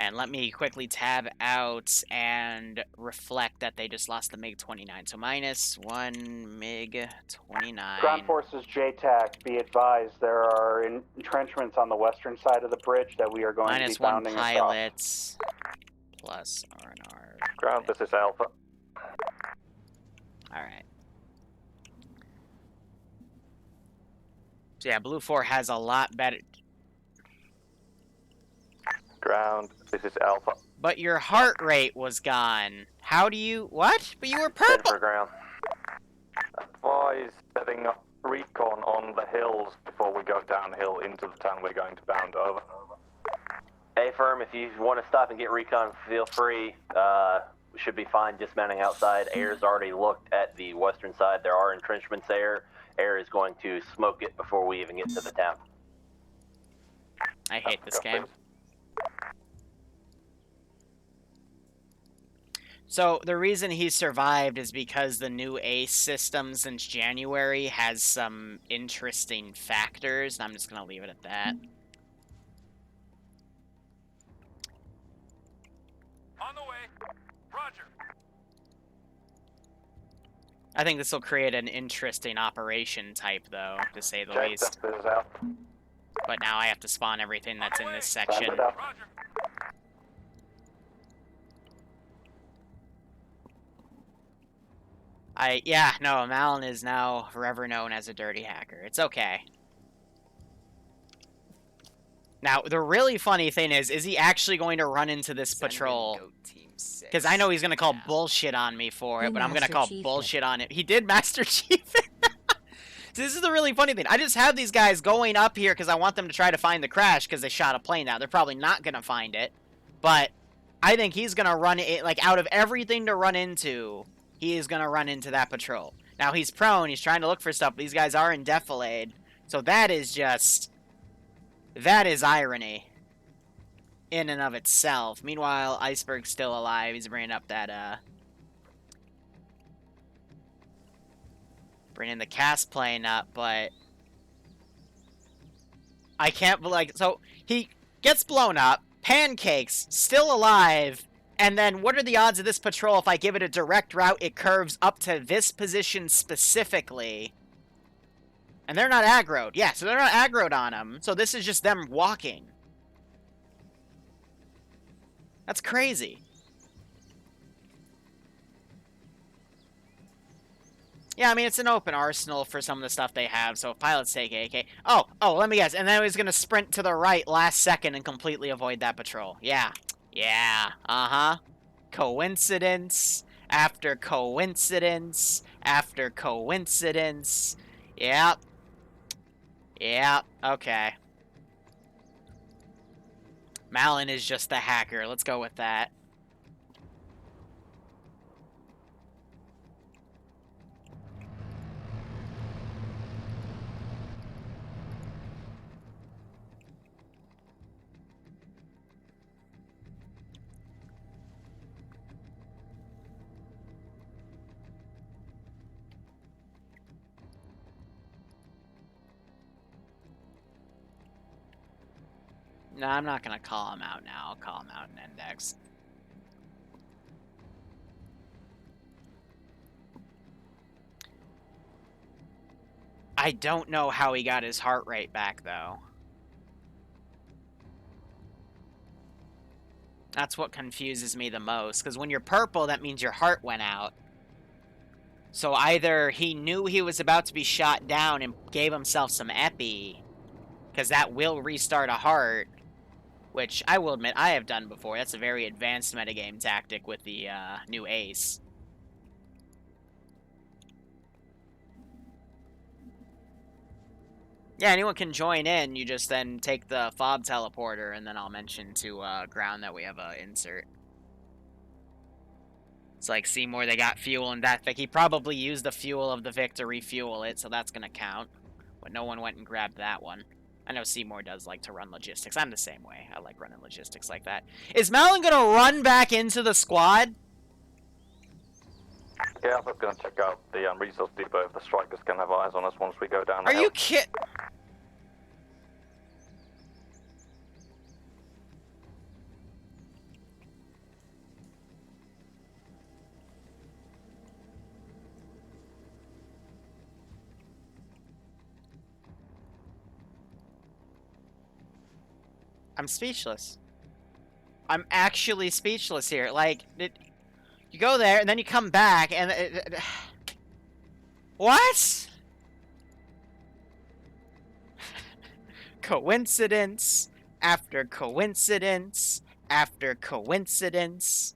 And let me quickly tab out and reflect that they just lost the MiG-29. So -1 MiG-29. Ground forces JTAC, be advised, there are entrenchments on the western side of the bridge that we are going to be -1 bounding pilots plus R&R. Ground, this is Alpha. Alright. So yeah, Blue 4 has a lot better... Ground, this is Alpha. But your heart rate was gone. How do you... What? But you were purple! For ground. Advise setting up recon on the hills before we go downhill into the town we're going to bound over. A firm, if you want to stop and get recon, feel free. We should be fine dismounting outside. Air's already looked at the western side. There are entrenchments there. Air is going to smoke it before we even get to the town. I hate this game. So, the reason he survived is because the new ACE system since January has some interesting factors, and I'm just going to leave it at that. On the way. Roger. I think this will create an interesting operation type, though, to say the least. But now I have to spawn everything that's in this section. Yeah, no, Malin is now forever known as a dirty hacker. It's okay. Now, the really funny thing is he actually going to run into this patrol? Because I know he's going to call bullshit on me for it, but I'm going to call bullshit on it. He did Master Chief it. So this is the really funny thing. I just have these guys going up here because I want them to try to find the crash because they shot a plane out. They're probably not going to find it. But I think he's going to run it, like, out of everything to run into, he is going to run into that patrol. Now, he's prone. He's trying to look for stuff. These guys are in defilade. So that is just... that is irony. In and of itself. Meanwhile, Iceberg's still alive. He's bringing up that, bringing the cast plane up, but... I can't believe... like, so, he gets blown up. Pancakes. Still alive. And then, what are the odds of this patrol, if I give it a direct route, it curves up to this position specifically? And they're not aggroed. Yeah, so they're not aggroed on him. So this is just them walking. That's crazy. Yeah, I mean, it's an open arsenal for some of the stuff they have, so if pilots take AK... Oh, let me guess. And then he's going to sprint to the right last second and completely avoid that patrol. Yeah. Yeah, uh-huh. Coincidence after coincidence after coincidence. Yep. Yep, okay. Malin is just the hacker. Let's go with that. No, I'm not going to call him out now. I'll call him out in index. I don't know how he got his heart rate back, though. That's what confuses me the most. Because when you're purple, that means your heart went out. So either he knew he was about to be shot down and gave himself some epi, because that will restart a heart. Which, I will admit, I have done before. That's a very advanced metagame tactic with the new Ace. Yeah, anyone can join in. You just then take the fob teleporter, and then I'll mention to ground that we have a insert. It's like Seymour, they got fuel in that Vic. He probably used the fuel of the Vic to refuel it, so that's going to count. But no one went and grabbed that one. I know Seymour does like to run logistics. I'm the same way. I like running logistics like that. Is Malin going to run back into the squad? Yeah, I'm just going to check out the resource depot if the strikers can have eyes on us once we go down the Are hill. you kidding? I'm speechless. I'm actually speechless here. Like, you go there, and then you come back, and... What? Coincidence after coincidence after coincidence.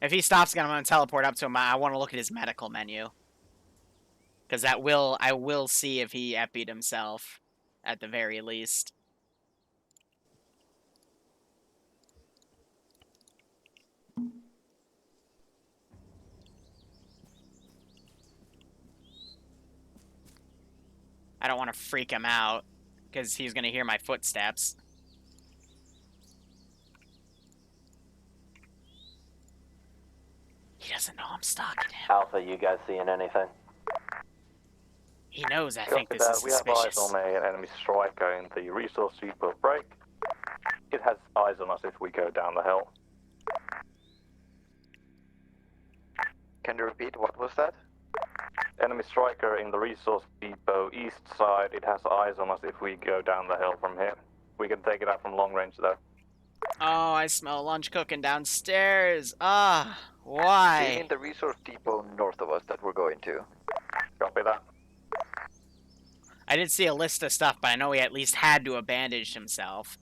If he stops again, I'm going to teleport up to him. I want to look at his medical menu. Because I will see if he epied himself, at the very least. I don't want to freak him out, because he's going to hear my footsteps. He doesn't know I'm stalking him. Alpha, you guys seeing anything? He knows I think this is We have suspicious. eyes on an enemy striker in the resource depot break. It has eyes on us if we go down the hill. Can you repeat, what was that? Enemy striker in the resource depot east side. It has eyes on us if we go down the hill from here. We can take it out from long range though. Oh, I smell lunch cooking downstairs. Ah, why? Do you mean the resource depot north of us that we're going to? Copy that. I did see a list of stuff, but I know he at least had to have bandaged himself.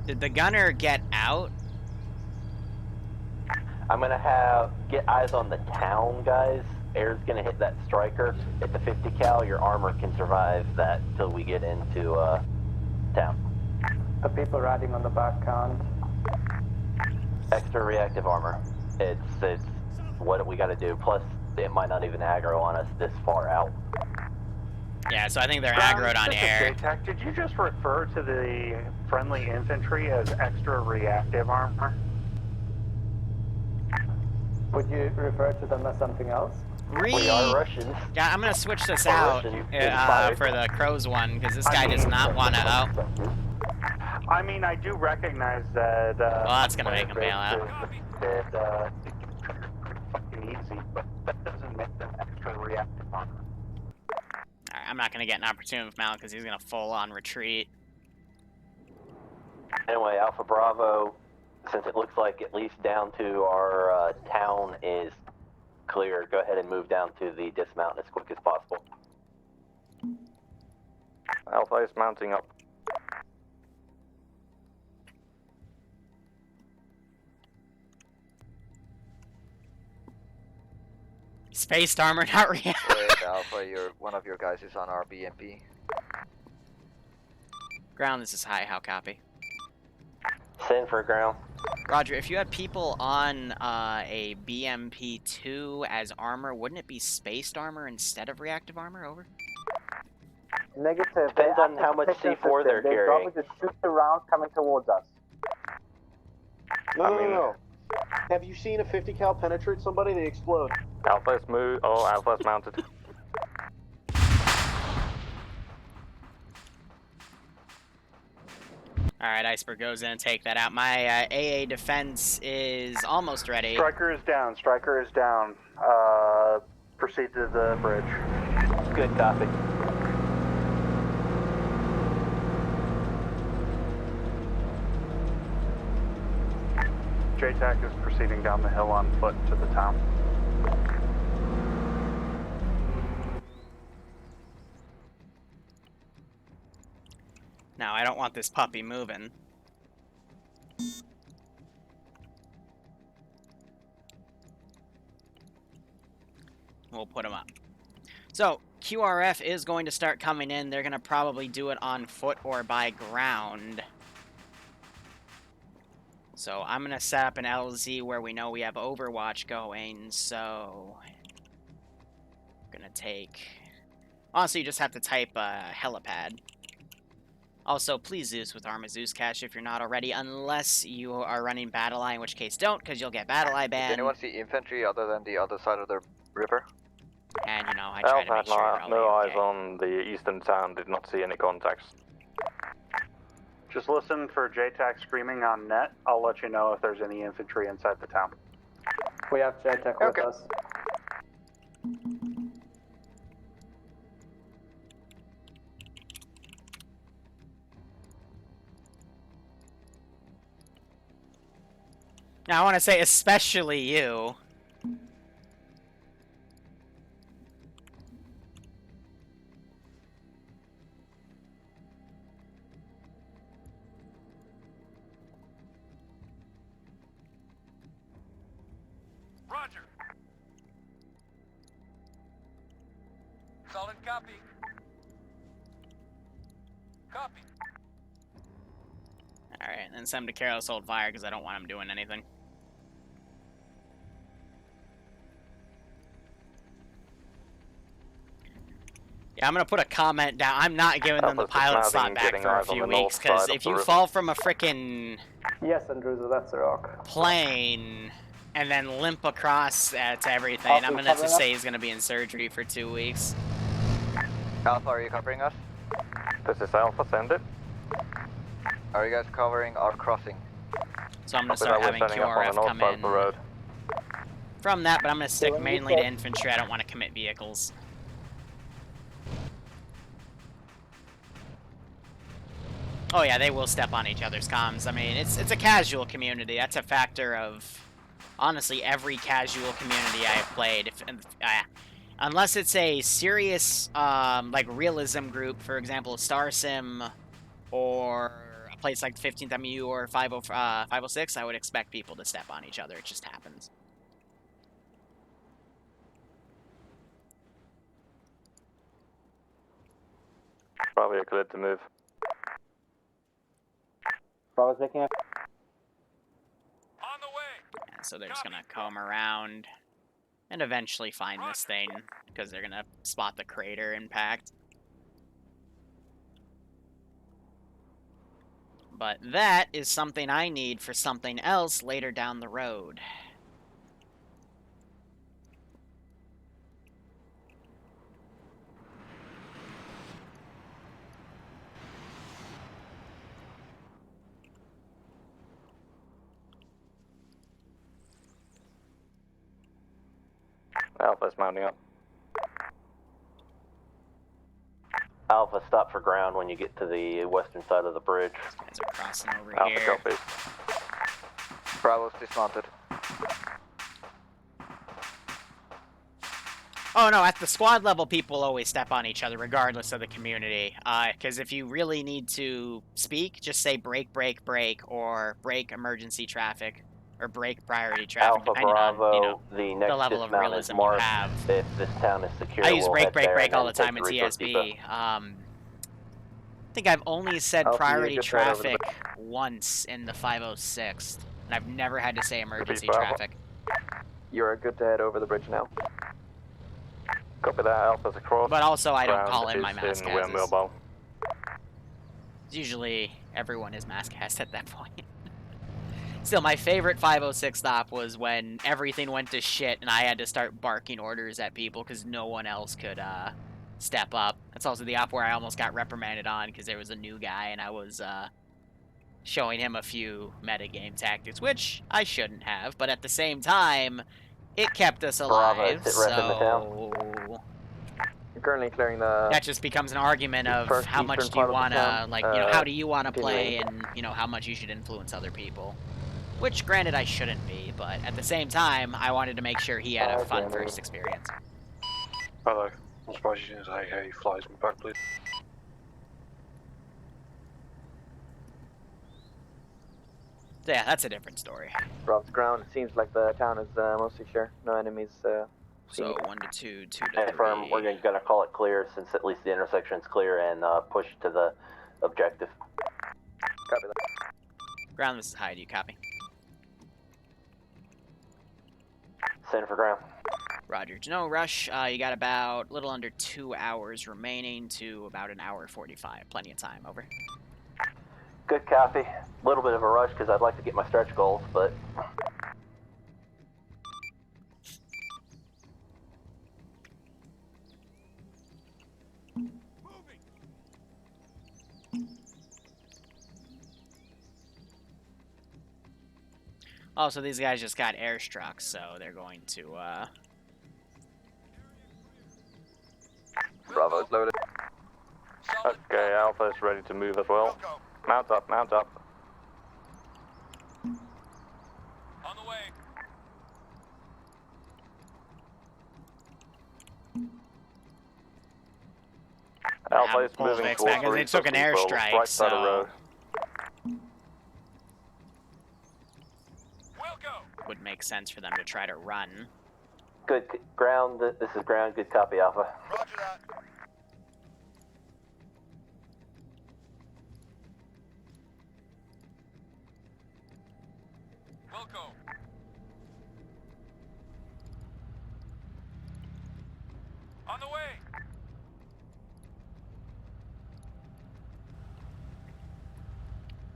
Did the gunner get out? I'm gonna get eyes on the town, guys. Air's gonna hit that striker. At the 50 cal, your armor can survive that till we get into town. The people riding on the back can't. Extra reactive armor. It's what we gotta do. Plus, it might not even aggro on us this far out. Yeah, so I think they're aggroed on air. JTAC, did you just refer to the friendly infantry as extra reactive armor? Would you refer to them as something else? We are Russians. Yeah, I'm gonna switch this out for the Crows one, because this guy does not want to... Oh. I mean, I do recognize that... Well, that's gonna make him bail out. Fucking easy, but that doesn't make them extra reactive armor. Alright, I'm not gonna get an opportunity with Mal, because he's gonna full-on retreat. Anyway, Alpha Bravo, since it looks like at least down to our town is clear, go ahead and move down to the dismount as quick as possible. Alpha is mounting up. Spaced armor, not real. Wait, Alpha, one of your guys is on our BMP. Ground, this is high. How copy? Send for ground. Roger, if you had people on a BMP-2 as armor, wouldn't it be spaced armor instead of reactive armor? Over? Negative. Depends on how much C4 they're They're carrying. probably just shoot the round coming towards us. No. Have you seen a 50 cal penetrate somebody? They explode. Alpha is moved. Oh, Alpha is mounted. Alright, Iceberg goes in and take that out. My AA defense is almost ready. Striker is down. Striker is down. Proceed to the bridge. Good copy. JTAC is proceeding down the hill on foot to the town. Now, I don't want this puppy moving. We'll put him up. So, QRF is going to start coming in. They're going to probably do it on foot or by ground. So, I'm going to set up an LZ where we know we have Overwatch going, so... I'm going to take... Honestly, you just have to type helipad. Also, please Zeus with Arma Zeus Cache if you're not already, unless you are running Battle Eye, in which case don't, because you'll get Battle Eye Does banned. anyone see infantry other than the other side of the river? And, you know, I try to make sure you're all no eyes okay. on the eastern town, did not see any contacts. Just listen for JTAC screaming on net. I'll let you know if there's any infantry inside the town. We have JTAC with us. Now I want to say especially you. Roger. Solid copy. Copy. Alright, and then send him to careless hold fire because I don't want him doing anything. Yeah, I'm gonna put a comment down. I'm not giving them the pilot slot back for a few weeks, because if you fall from a frickin' Yes, Andrews, that's a rock. plane and then limp across to everything, I'm gonna just say he's gonna be in surgery for 2 weeks. Alpha, are you covering us? This is Alpha, send it. Are you guys covering our crossing? So I'm gonna start having QRF come in from that, but I'm gonna stick mainly to infantry. I don't want to commit vehicles. Oh yeah, they will step on each other's comms. I mean, it's a casual community. That's a factor of, honestly, every casual community I have played. Unless it's a serious, like, realism group, for example, Star Sim, or a place like the 15th MU or 506, I would expect people to step on each other. It just happens. Probably a clear to move. Bravo's making it. On the way. Yeah, so they're just gonna come around and eventually find this thing, because they're gonna spot the crater impact. But that is something I need for something else later down the road. Alpha's mounting up. Alpha, stop for ground when you get to the western side of the bridge. These guys are crossing over Alpha here. copies. Bravo's dismounted. Oh no, at the squad level, people always step on each other regardless of the community. Because if you really need to speak, just say break, break, break, or break emergency traffic, or break priority traffic, Alpha depending Bravo, on, you know, the next level of dismount is realism you marked. have. If this town is secure, I use we'll break, head break, there break and all then the time take in the resource depot. TSB. I think I've only said Alpha, priority you're good to head over the traffic once in the 506, and I've never had to say emergency Bravo. traffic. You are good to head over the bridge now. Copy that, Alpha's across. But also, I don't Ground call in my is mask in Windmill hazes. Bowl. Usually, everyone is mask cast at that point. Still, my favorite 506 stop was when everything went to shit and I had to start barking orders at people because no one else could step up. That's also the op where I almost got reprimanded on because there was a new guy and I was showing him a few metagame tactics, which I shouldn't have, but at the same time, it kept us alive, so You're currently clearing the... that just becomes an argument of how much do you want to, like, you know, how do you want to play and, you know, how much you should influence other people. Which, granted, I shouldn't be, but at the same time, I wanted to make sure he had a fun first experience. Hello. I'm surprised you didn't say, hey, flies me back, please. So yeah, that's a different story. Bravo's ground. It seems like the town is mostly clear. No enemies. So 1 to 2, 2 to 3. Confirm, we're gonna call it clear since at least the intersection's clear and push to the objective. Copy that. Ground, this is high. Do you copy? Send for ground. Roger. No rush. You got about a little under 2 hours remaining to about an hour 45. Plenty of time. Over. Good copy. A little bit of a rush because I'd like to get my stretch goals, but... Oh, so these guys just got airstruck, so they're going to, Bravo's loaded. Okay, Alpha is ready to move as well. Mount up, mount up. On the Alpha have is pull moving Vix towards back, the because they took an resource depot, airstrike, right side of road. would make sense for them to try to run. Good ground. This is ground. Good copy, Alpha. Roger that. Wilco. On the way.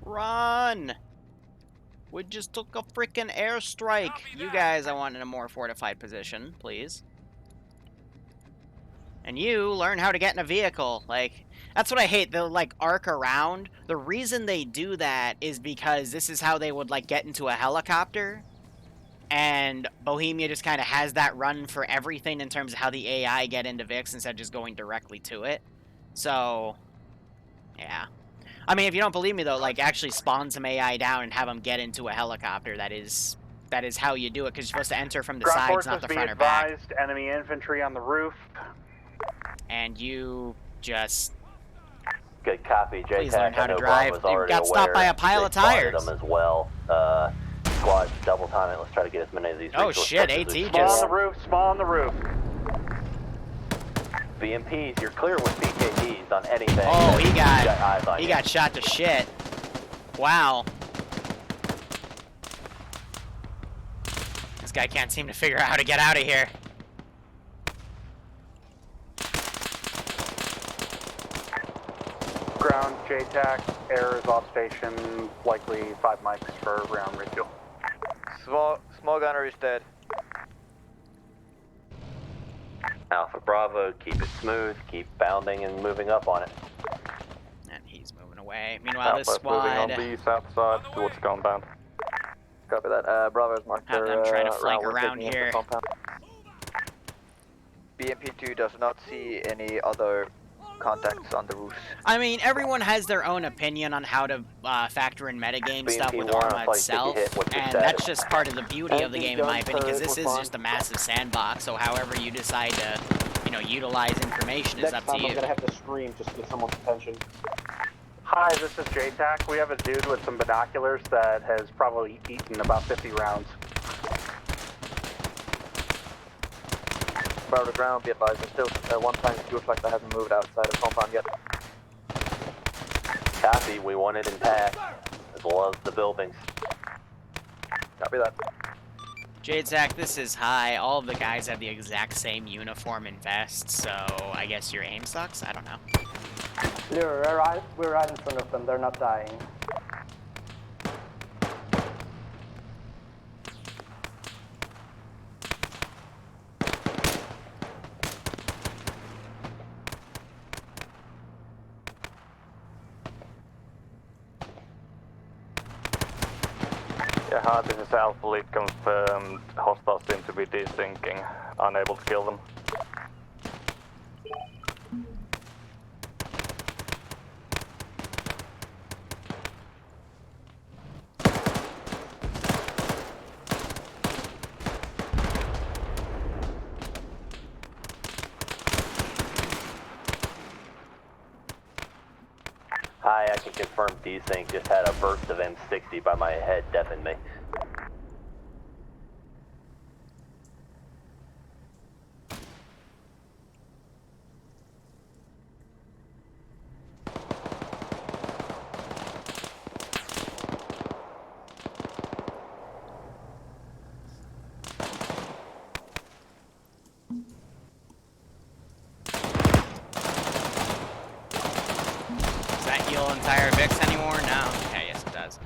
Run! We just took a freaking airstrike. You guys, I want in a more fortified position, please. And you learn how to get in a vehicle. Like, that's what I hate. They'll, like, arc around. The reason they do that is because this is how they would, like, get into a helicopter. And Bohemia just kind of has that run for everything in terms of how the AI get into Vix instead of just going directly to it. So, yeah. I mean, if you don't believe me, though, like, actually spawn some AI down and have them get into a helicopter. That is how you do it, because you're supposed to enter from the Ground sides, not forces the be front or back. advised, enemy infantry on the roof. And you just... Good copy, JTAC. Please learn how I to know drive. Bravo's You already got stopped by aware. a pile They of tires. spotted them as well. Squad, double time it. Let's try to get as many of these. Oh resource shit, trucks as AT we just... can. Small on the roof, small on the roof. BMPs, you're clear with BKTs on anything. Oh, he eyes on you. got shot to shit. Wow. This guy can't seem to figure out how to get out of here. Ground, JTAC, air is off station, likely 5 mics for round refuel. Small gunner is dead. Alpha Bravo, keep it smooth, keep bounding and moving up on it. And he's moving away. Meanwhile, this Alpha's moving on squad... the south side towards the compound. Copy that. Bravo's marked have them trying to flank around here. BMP2 does not see any other contacts on the roofs. I mean, everyone has their own opinion on how to factor in metagame stuff with BMP1, Arma I'll take itself, a hit. What's your and status? that's just part of the beauty of the game, in my opinion, because this is just a massive sandbox, so however you decide to, you know, utilize information is up to you. I'm gonna have to scream just to get someone's attention. Hi, this is JTAC. We have a dude with some binoculars that has probably eaten about 50 rounds. Bravo to ground, be advised. There's still one tank fuel truck that hasn't moved outside of compound yet. Copy, we want it intact, as well as the buildings. Copy that. Jadezak, this is high. All of the guys have the exact same uniform and vest, so I guess your aim sucks? I don't know. Liru, we're right in front of them. They're not dying. Yeah, hi, this is Alpha Lead confirmed. Hostiles seem to be desyncing. Unable to kill them. Hi, I can confirm desync. Just had a burst of M60 by my head, deafened me. Does that heal entire Vix anymore? No. Okay, yes it does.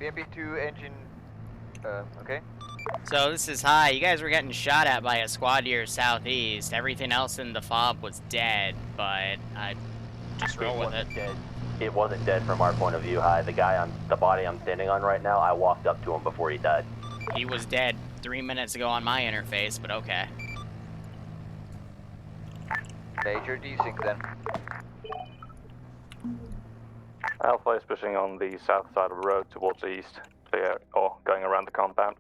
BMP2 engine, okay. So this is high. You guys were getting shot at by a squad to your southeast. Everything else in the fob was dead, but I just roll with it. Dead. It wasn't dead from our point of view. Hi, the body I'm standing on right now, I walked up to him before he died. He was dead 3 minutes ago on my interface, but okay. Major desync then. Alpha is pushing on the south side of the road towards the east, or going around the compound.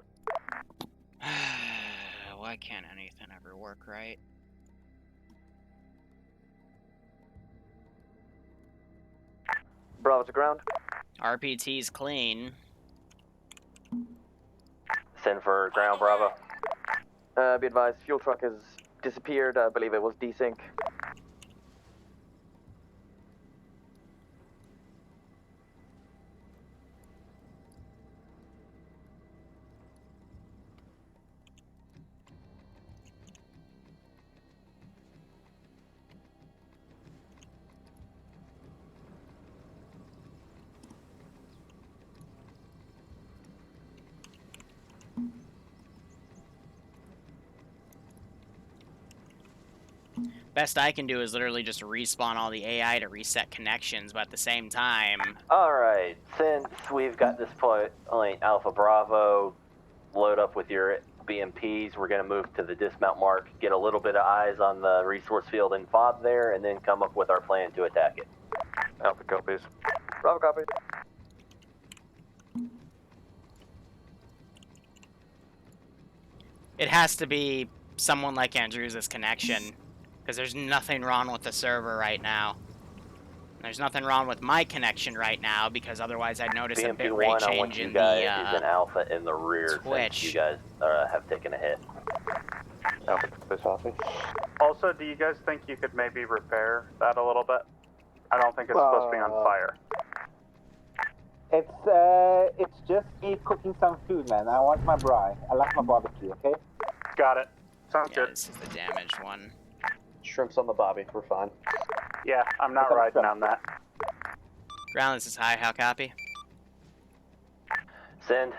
Why can't anything ever work right? Bravo to ground. RPT's clean. Send for ground, Bravo. Be advised, fuel truck has disappeared. I believe it was desync. Best I can do is literally just respawn all the AI to reset connections, but at the same time... Alright, since we've got this point Alpha Bravo, load up with your BMPs, we're going to move to the dismount mark, get a little bit of eyes on the resource field and FOB there, and then come up with our plan to attack it. Alpha copies. Bravo copy. It has to be someone like Andrews' connection, because there's nothing wrong with the server right now. There's nothing wrong with my connection right now, because otherwise I'd notice a bit rate BMP1, I want change you in guys the is an Alpha in the rear Twitch. since you guys have taken a hit. Alpha copies. Also, do you guys think you could maybe repair that a little bit? I don't think it's supposed to be on fire. It's just me cooking some food, man. I want my braai. I like my barbecue, okay? Got it. Sounds Yeah, good. this is the damaged one. Shrimps on the bobby, we're fine. Yeah, I'm not riding on that. Ground, this is high, how copy? Send.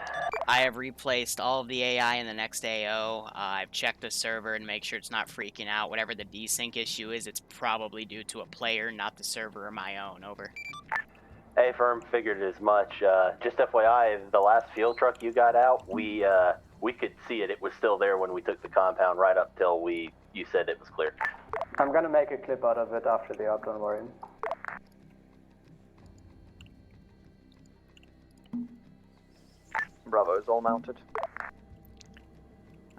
I have replaced all of the AI in the next AO. I've checked the server and make sure it's not freaking out. Whatever the desync issue is, it's probably due to a player, not the server or my own. Over. A firm figured as much. Just FYI, the last field truck you got out, we could see it. It was still there when we took the compound right up till you said it was clear. I'm gonna make a clip out of it after the op, don't worry. Bravo is all mounted.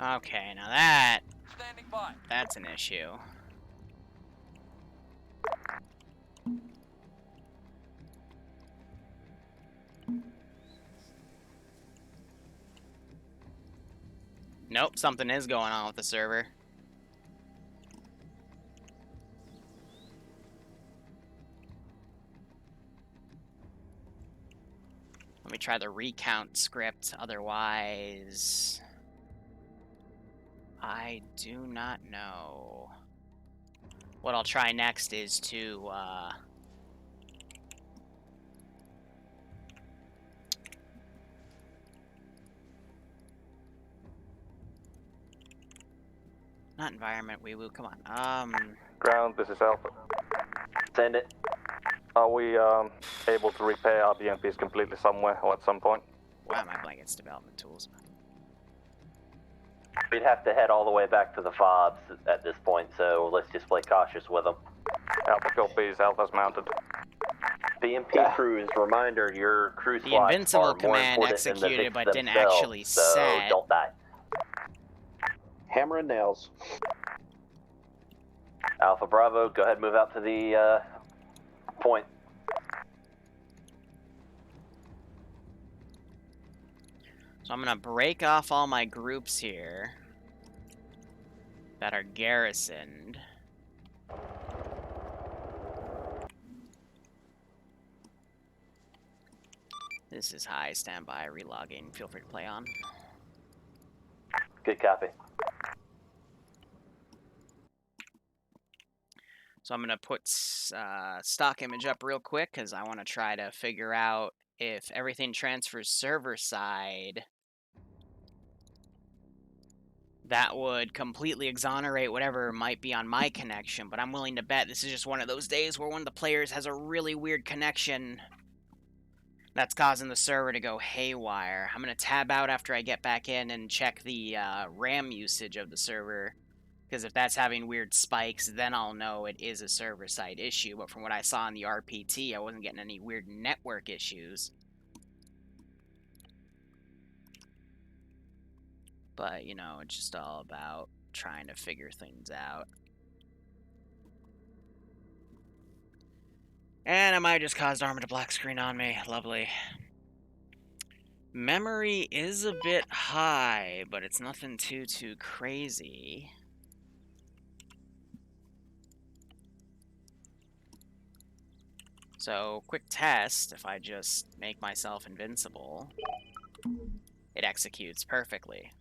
Okay, now that... Standing by. That's an issue. Nope, something is going on with the server. Let me try the recount script, otherwise... I do not know. What I'll try next is to, not environment, wee woo, come on. Ground, this is Alpha. Send it. Are we able to repair our BMPs completely somewhere or at some point? Wow, my blankets development tools. We'd have to head all the way back to the FOBs at this point, so let's just play cautious with them. Alpha copies, Alpha's mounted. BMP crews, reminder, your crew The slots invincible are more command important than the executed, VIX but didn't themselves, actually so set. don't die. Hammer and nails. Alpha Bravo, go ahead, move out to the point. So I'm gonna break off all my groups here that are garrisoned. This is high, standby, relogging. Feel free to play on. Good copy. So I'm gonna put stock image up real quick because I want to try to figure out if everything transfers server side. That would completely exonerate whatever might be on my connection, but I'm willing to bet this is just one of those days where one of the players has a really weird connection that's causing the server to go haywire. I'm going to tab out after I get back in and check the RAM usage of the server, because if that's having weird spikes, then I'll know it is a server-side issue, but from what I saw in the RPT, I wasn't getting any weird network issues. But, you know, it's just all about trying to figure things out. And I might just caused Armor to black screen on me. Lovely. Memory is a bit high, but it's nothing too crazy. So, quick test, if I just make myself invincible, it executes perfectly.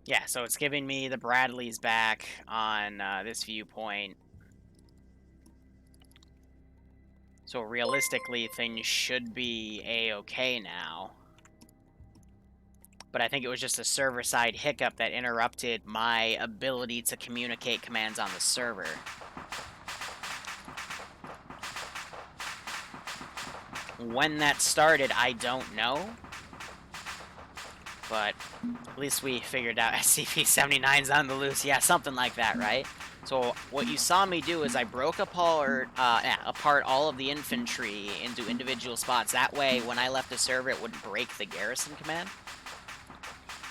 Yeah, so it's giving me the Bradleys back on this viewpoint. So realistically, things should be a-okay now. But I think it was just a server-side hiccup that interrupted my ability to communicate commands on the server. When that started, I don't know. But at least we figured out SCP-79's on the loose. Yeah, something like that, right? So what you saw me do is I broke apart all of the infantry into individual spots. That way, when I left the server, it wouldn't break the garrison command.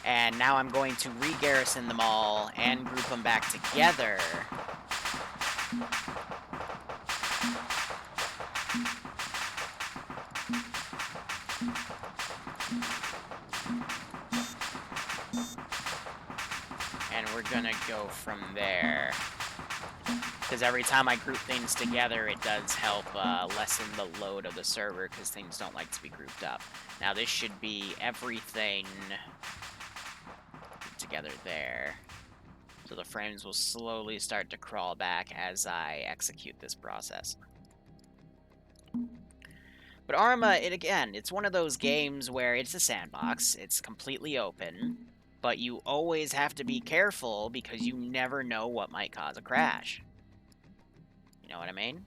And now I'm going to re-garrison them all and group them back together. And we're gonna go from there. Because every time I group things together, it does help lessen the load of the server, because things don't like to be grouped up. Now this should be everything together there. So the frames will slowly start to crawl back as I execute this process. But Arma, it's one of those games where it's a sandbox, it's completely open, but you always have to be careful because you never know what might cause a crash. You know what I mean?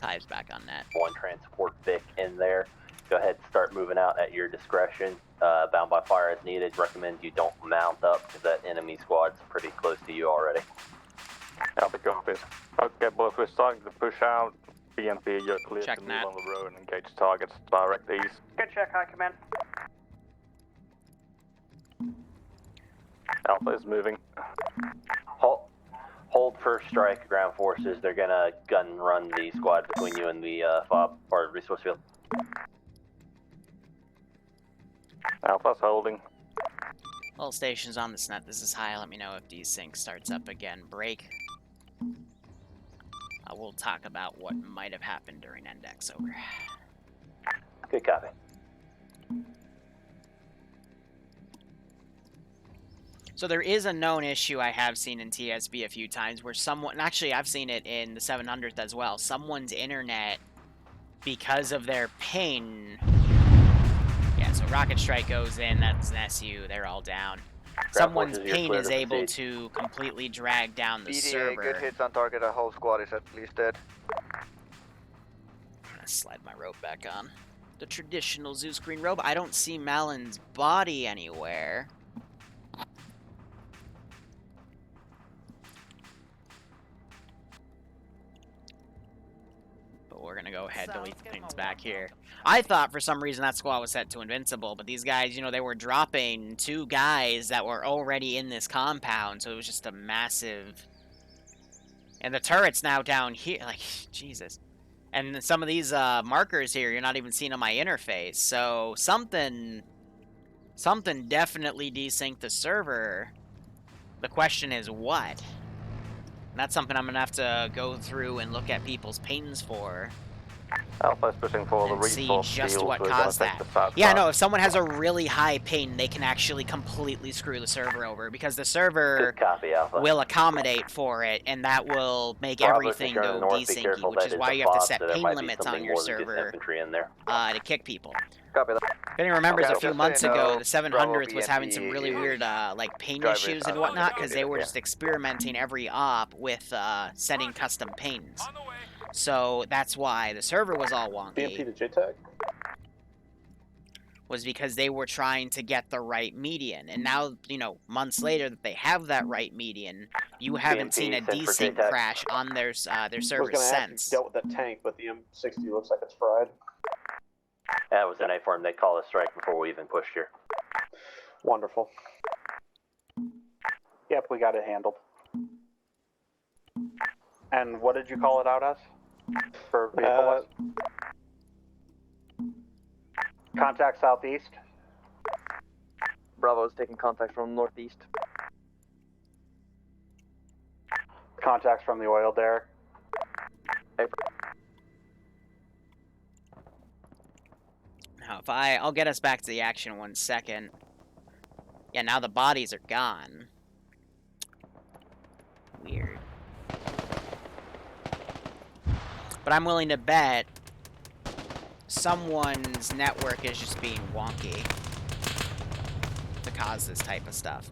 Hive's back on net. One transport Vic in there. Go ahead and start moving out at your discretion. Bound by fire as needed. Recommend you don't mount up because that enemy squad's pretty close to you already. Copy, copies. Okay, boys, we're starting to push out. BMP, you're clear Check to move that. on the road and engage targets direct east. Good check, High Command. Alpha is moving. Hold first strike, ground forces. They're gonna gun run the squad between you and the FOB, or resource field. Alpha's holding. All stations on this net, this is High. Let me know if desync starts up again. Break. We'll talk about what might have happened during Index. Over. Good copy. So there is a known issue I have seen in TSB a few times where someone, actually I've seen it in the 700th as well, someone's internet, because of their ping, yeah, so Rocket Strike goes in, that's an SU, they're all down. Someone's ping is able to completely drag down the server. Good hits on target, a whole squad is at least dead. I'm gonna slide my rope back on. The traditional Zeus green robe, I don't see Malin's body anywhere. We're gonna go ahead and delete the things back here. I thought for some reason that squad was set to invincible, but these guys, you know, they were dropping 2 guys that were already in this compound, so it was just a massive... And the turret's now down here, like, Jesus. And some of these markers here, you're not even seeing on my interface, so something definitely desynced the server. The question is what? And that's something I'm gonna have to go through and look at people's pings for. Alpha's pushing for the and see resource just field. what We're gonna caused take that. the south Yeah, side. no, if someone has a really high ping, they can actually completely screw the server over, because the server Good copy, Alpha. will accommodate for it, and that will make Bravo, everything since you're in go the north, be desyncy, careful, which that is is why a you have to FOD, set so there ping might be limits something on your more than just server infantry in there. to kick people. Copy that. If anyone remembers, Okay, a few just so you months ago, know, the 700th was having some really weird like ping driver is issues and not whatnot, because located they were here. just experimenting every op with setting custom pings. So that's why the server was all wonky. BMP to JTAG? Was because they were trying to get the right median. And now, you know, months later that they have that right median, you haven't BMP, seen a send for desync JTAG. crash on their I was server gonna ask if you since. dealt with that tank, but the M60 looks like it's fried. That was an A-form. They call a strike before we even pushed here. Wonderful. Yep, we got it handled. And what did you call it out as? For vehicle Contact southeast. Bravo is taking contact from northeast. Contacts from the oil derrick. Now, if I'll get us back to the action in 1 second. Yeah, now the bodies are gone. Weird. But I'm willing to bet someone's network is just being wonky to cause this type of stuff.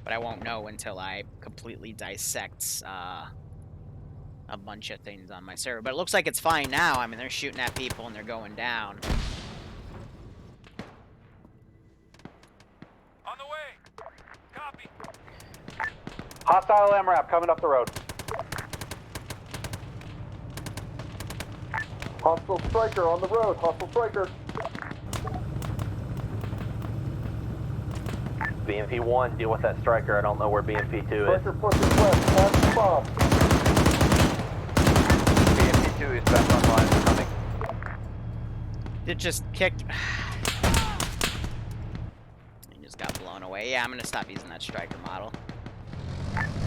But I won't know until I completely dissect a bunch of things on my server. But it looks like it's fine now. I mean, they're shooting at people and they're going down. On the way. Copy. Hostile MRAP coming up the road. Hostile striker on the road. Hostile striker. BMP-1, deal with that striker. I don't know where BMP-2 is. Striker pushes west. Past the bomb. BMP-2 is back online. We're coming. It just kicked... He just got blown away. Yeah, I'm gonna stop using that striker model.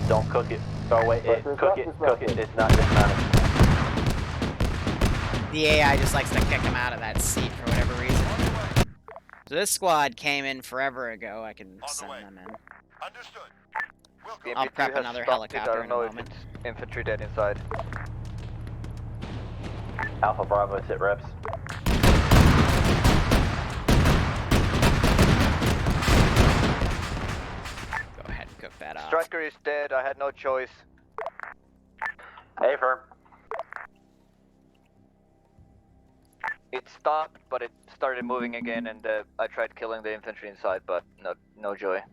Don't cook it. Oh wait, cook it. It's not dismounted. The AI just likes to kick him out of that seat for whatever reason. So this squad came in forever ago. I can send them in. Understood. I'll prep BMP-2 has another stopped it. I helicopter don't in a know if moment. it's infantry dead inside. Alpha Bravo, sit reps. Go ahead and cook that up. Striker is dead. I had no choice. Hey, firm. It stopped, but it started moving again, and I tried killing the infantry inside, but no joy.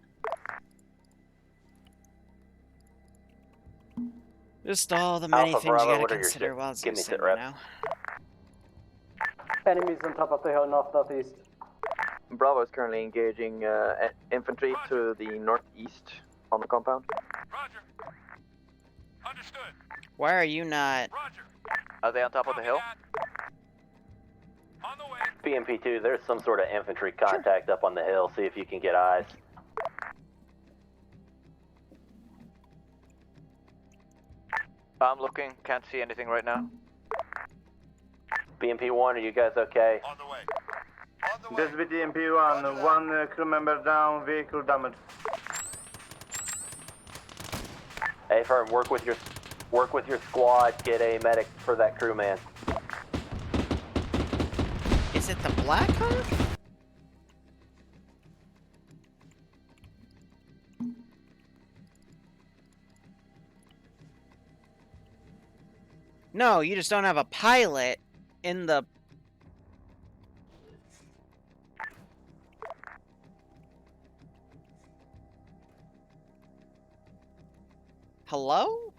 Just all the many Alpha things Bravo, you what gotta are your consider shit? while Give me Zeusing, sit you reps. know? Enemies on top of the hill, northeast. Bravo is currently engaging infantry to the northeast on the compound. Roger. Understood. Why are you not... Roger. Are they on top of the hill? On the way. BMP-2, there's some sort of infantry contact up on the hill. See if you can get eyes. I'm looking. Can't see anything right now. BMP-1, are you guys okay? On the way. This is BMP-1, one crew member down, vehicle damaged. Hey, firm, work with your squad. Get a medic for that crewman. Is it the Black Hawk? No, you just don't have a pilot in the... Hello?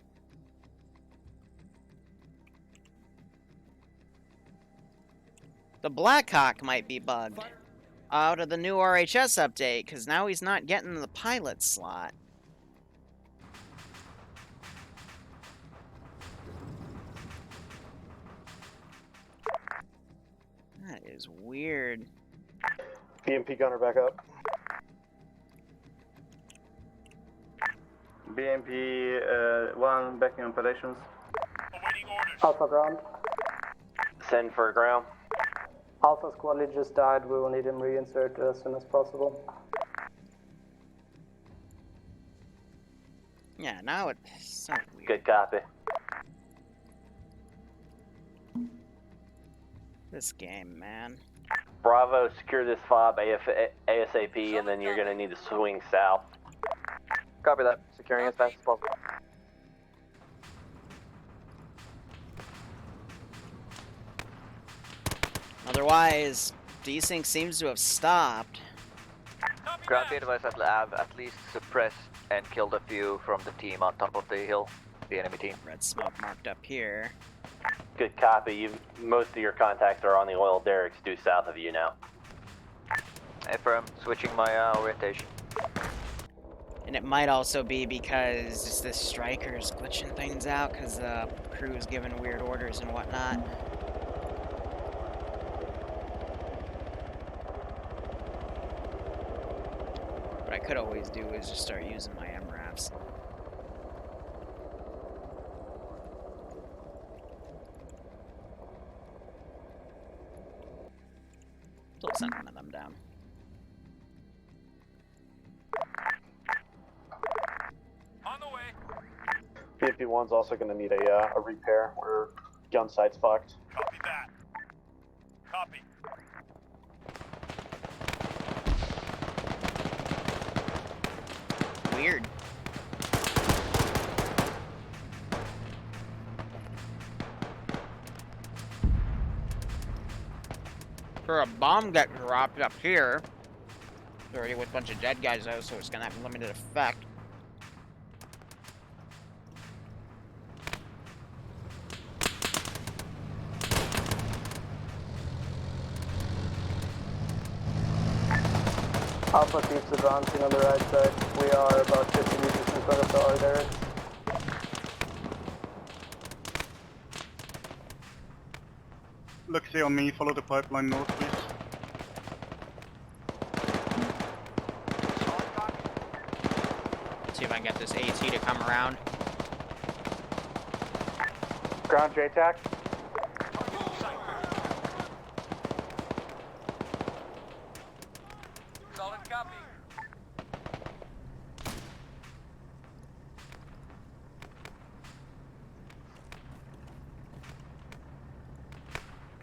The Blackhawk might be bugged out of the new RHS update, because now he's not getting the pilot slot. That is weird. BMP gunner back up. BMP 1 backing operations. Awaiting orders. Alpha ground. Send for ground. Alpha squad lead just died. We will need him reinserted as soon as possible. Yeah, now it's so weird. Good copy. This game, man. Bravo, secure this fob ASAP, and then you're gonna need to swing south. Copy that. Securing as fast as possible. Otherwise, desync seems to have stopped. Ground be advised that I've at least suppressed and killed a few from the team on top of the hill, the enemy team. Red smoke marked up here. Good copy. Most of your contacts are on the oil derricks due south of you now. Affirm. Switching my orientation. And it might also be because the striker's glitching things out because the crew's giving weird orders and whatnot. What I could always do is just start using my MRAFs. Still send one of them down. On the way. BMP-1's also going to need a repair. Where gun sight's fucked. Copy that. Copy. Weird. For a bomb get dropped up here, it's already with a bunch of dead guys though, so it's gonna have limited effect. Alpha keeps advancing on the right side. We are about 50 meters in front of the oil derricks. Look, stay on me, follow the pipeline north, please. See if I can get this AT to come around. Ground JTAC. Solid copy.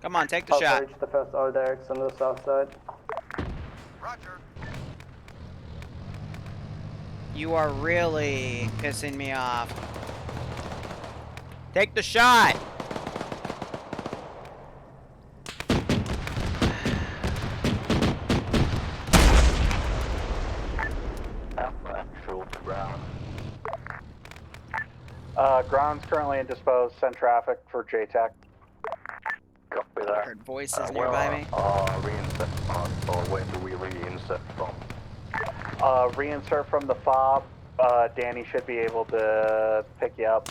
Come on, take the Alpha shot. reached the first oil derricks on the south side. Roger. You are really pissing me off. Take the shot! Ground's currently indisposed. Send traffic for JTAC. Copy I that. heard voices nearby me. Reinsert or where do we reinsert from? Reinsert from the fob. Danny should be able to pick you up.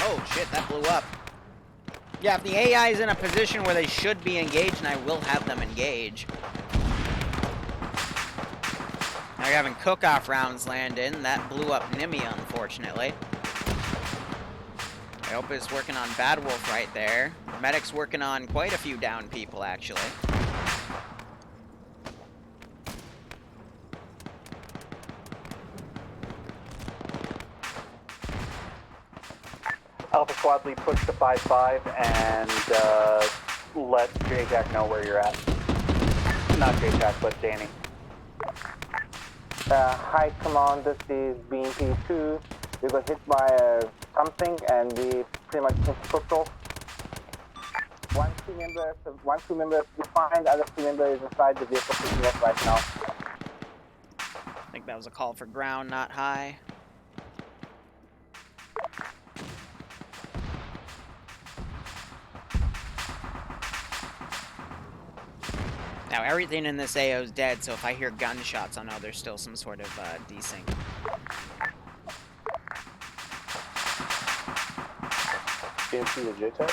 Oh shit, that blew up. Yeah, if the AI is in a position where they should be engaged, and I will have them engage. Now you're having cook-off rounds land in. That blew up Nimia, unfortunately. I hope it's working on Bad Wolf right there. Medic's working on quite a few down people, actually. Alpha Squad lead push to 5-5 and let JTAC know where you're at. Not JTAC, but Danny. Hi, command. This is BMP-2. We got hit by something, and we pretty much took off. One crew member defined. Other crew member is inside the vehicle picking up right now. I think that was a call for ground, not high. Now everything in this AO is dead, so if I hear gunshots, I'll know there's still some sort of desync. BMP to JTAC?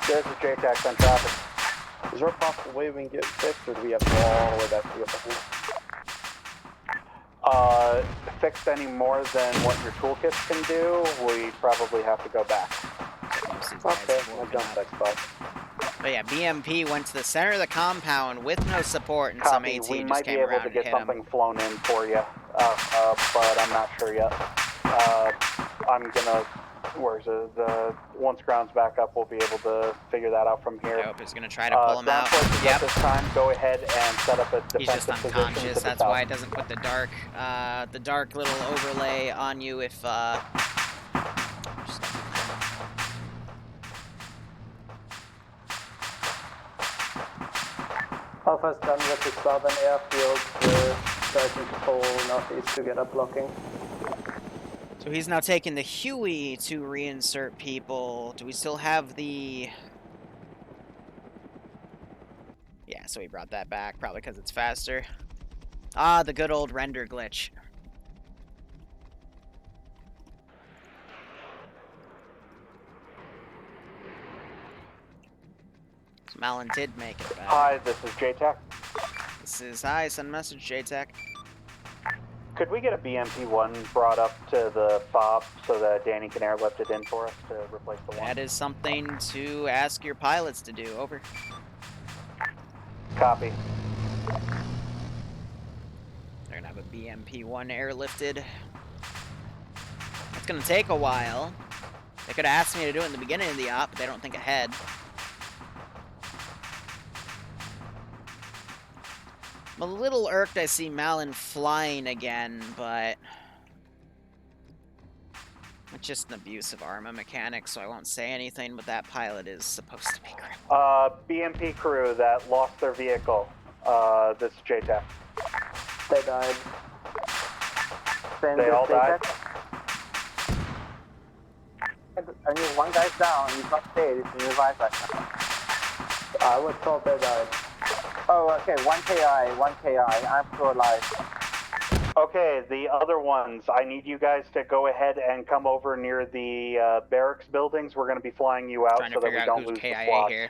This is JTAX on traffic. Is there a possible way we can get fixed, or do we have to go all the way back to the upper pool? Fixed any more than what your toolkits can do, we probably have to go back. Okay, my jump back spot. But yeah, BMP went to the center of the compound with no support, and some Copy, AT we just might be came able around to and get hit something him. flown in for you, but I'm not sure yet. I'm gonna, where's it? Once ground's back up, we'll be able to figure that out from here. I hope he's gonna try to pull him ground out. forces Yep. at this time, go ahead and set up a He's just defensive position to unconscious. the That's south. why it doesn't put the dark little overlay on you if Alpha's done with the southern airfield. We're starting to pull northeast to get a blocking. So he's now taking the Huey to reinsert people. Do we still have the... Yeah, so he brought that back, probably because it's faster. Ah, the good old render glitch. So Malin did make it back. Hi, this is JTAC. This is... Hi, send message, JTAC. Could we get a BMP-1 brought up to the FOB so that Danny can airlift it in for us to replace the one? That is something to ask your pilots to do. Over. Copy. They're gonna have a BMP-1 airlifted. It's gonna take a while. They could have asked me to do it in the beginning of the op, but they don't think ahead. I'm a little irked I see Malin flying again, but... It's just an abuse of Arma mechanics, so I won't say anything, but that pilot is supposed to be great. BMP crew that lost their vehicle. This is JTAC. They died. They all died? Only one guy's down, he's not dead, he's in revive right now. I was told they died. Oh, okay, 1 KI, I'm still alive. Okay, the other ones, I need you guys to go ahead and come over near the barracks buildings. We're going to be flying you out so that we don't lose the squad. Here.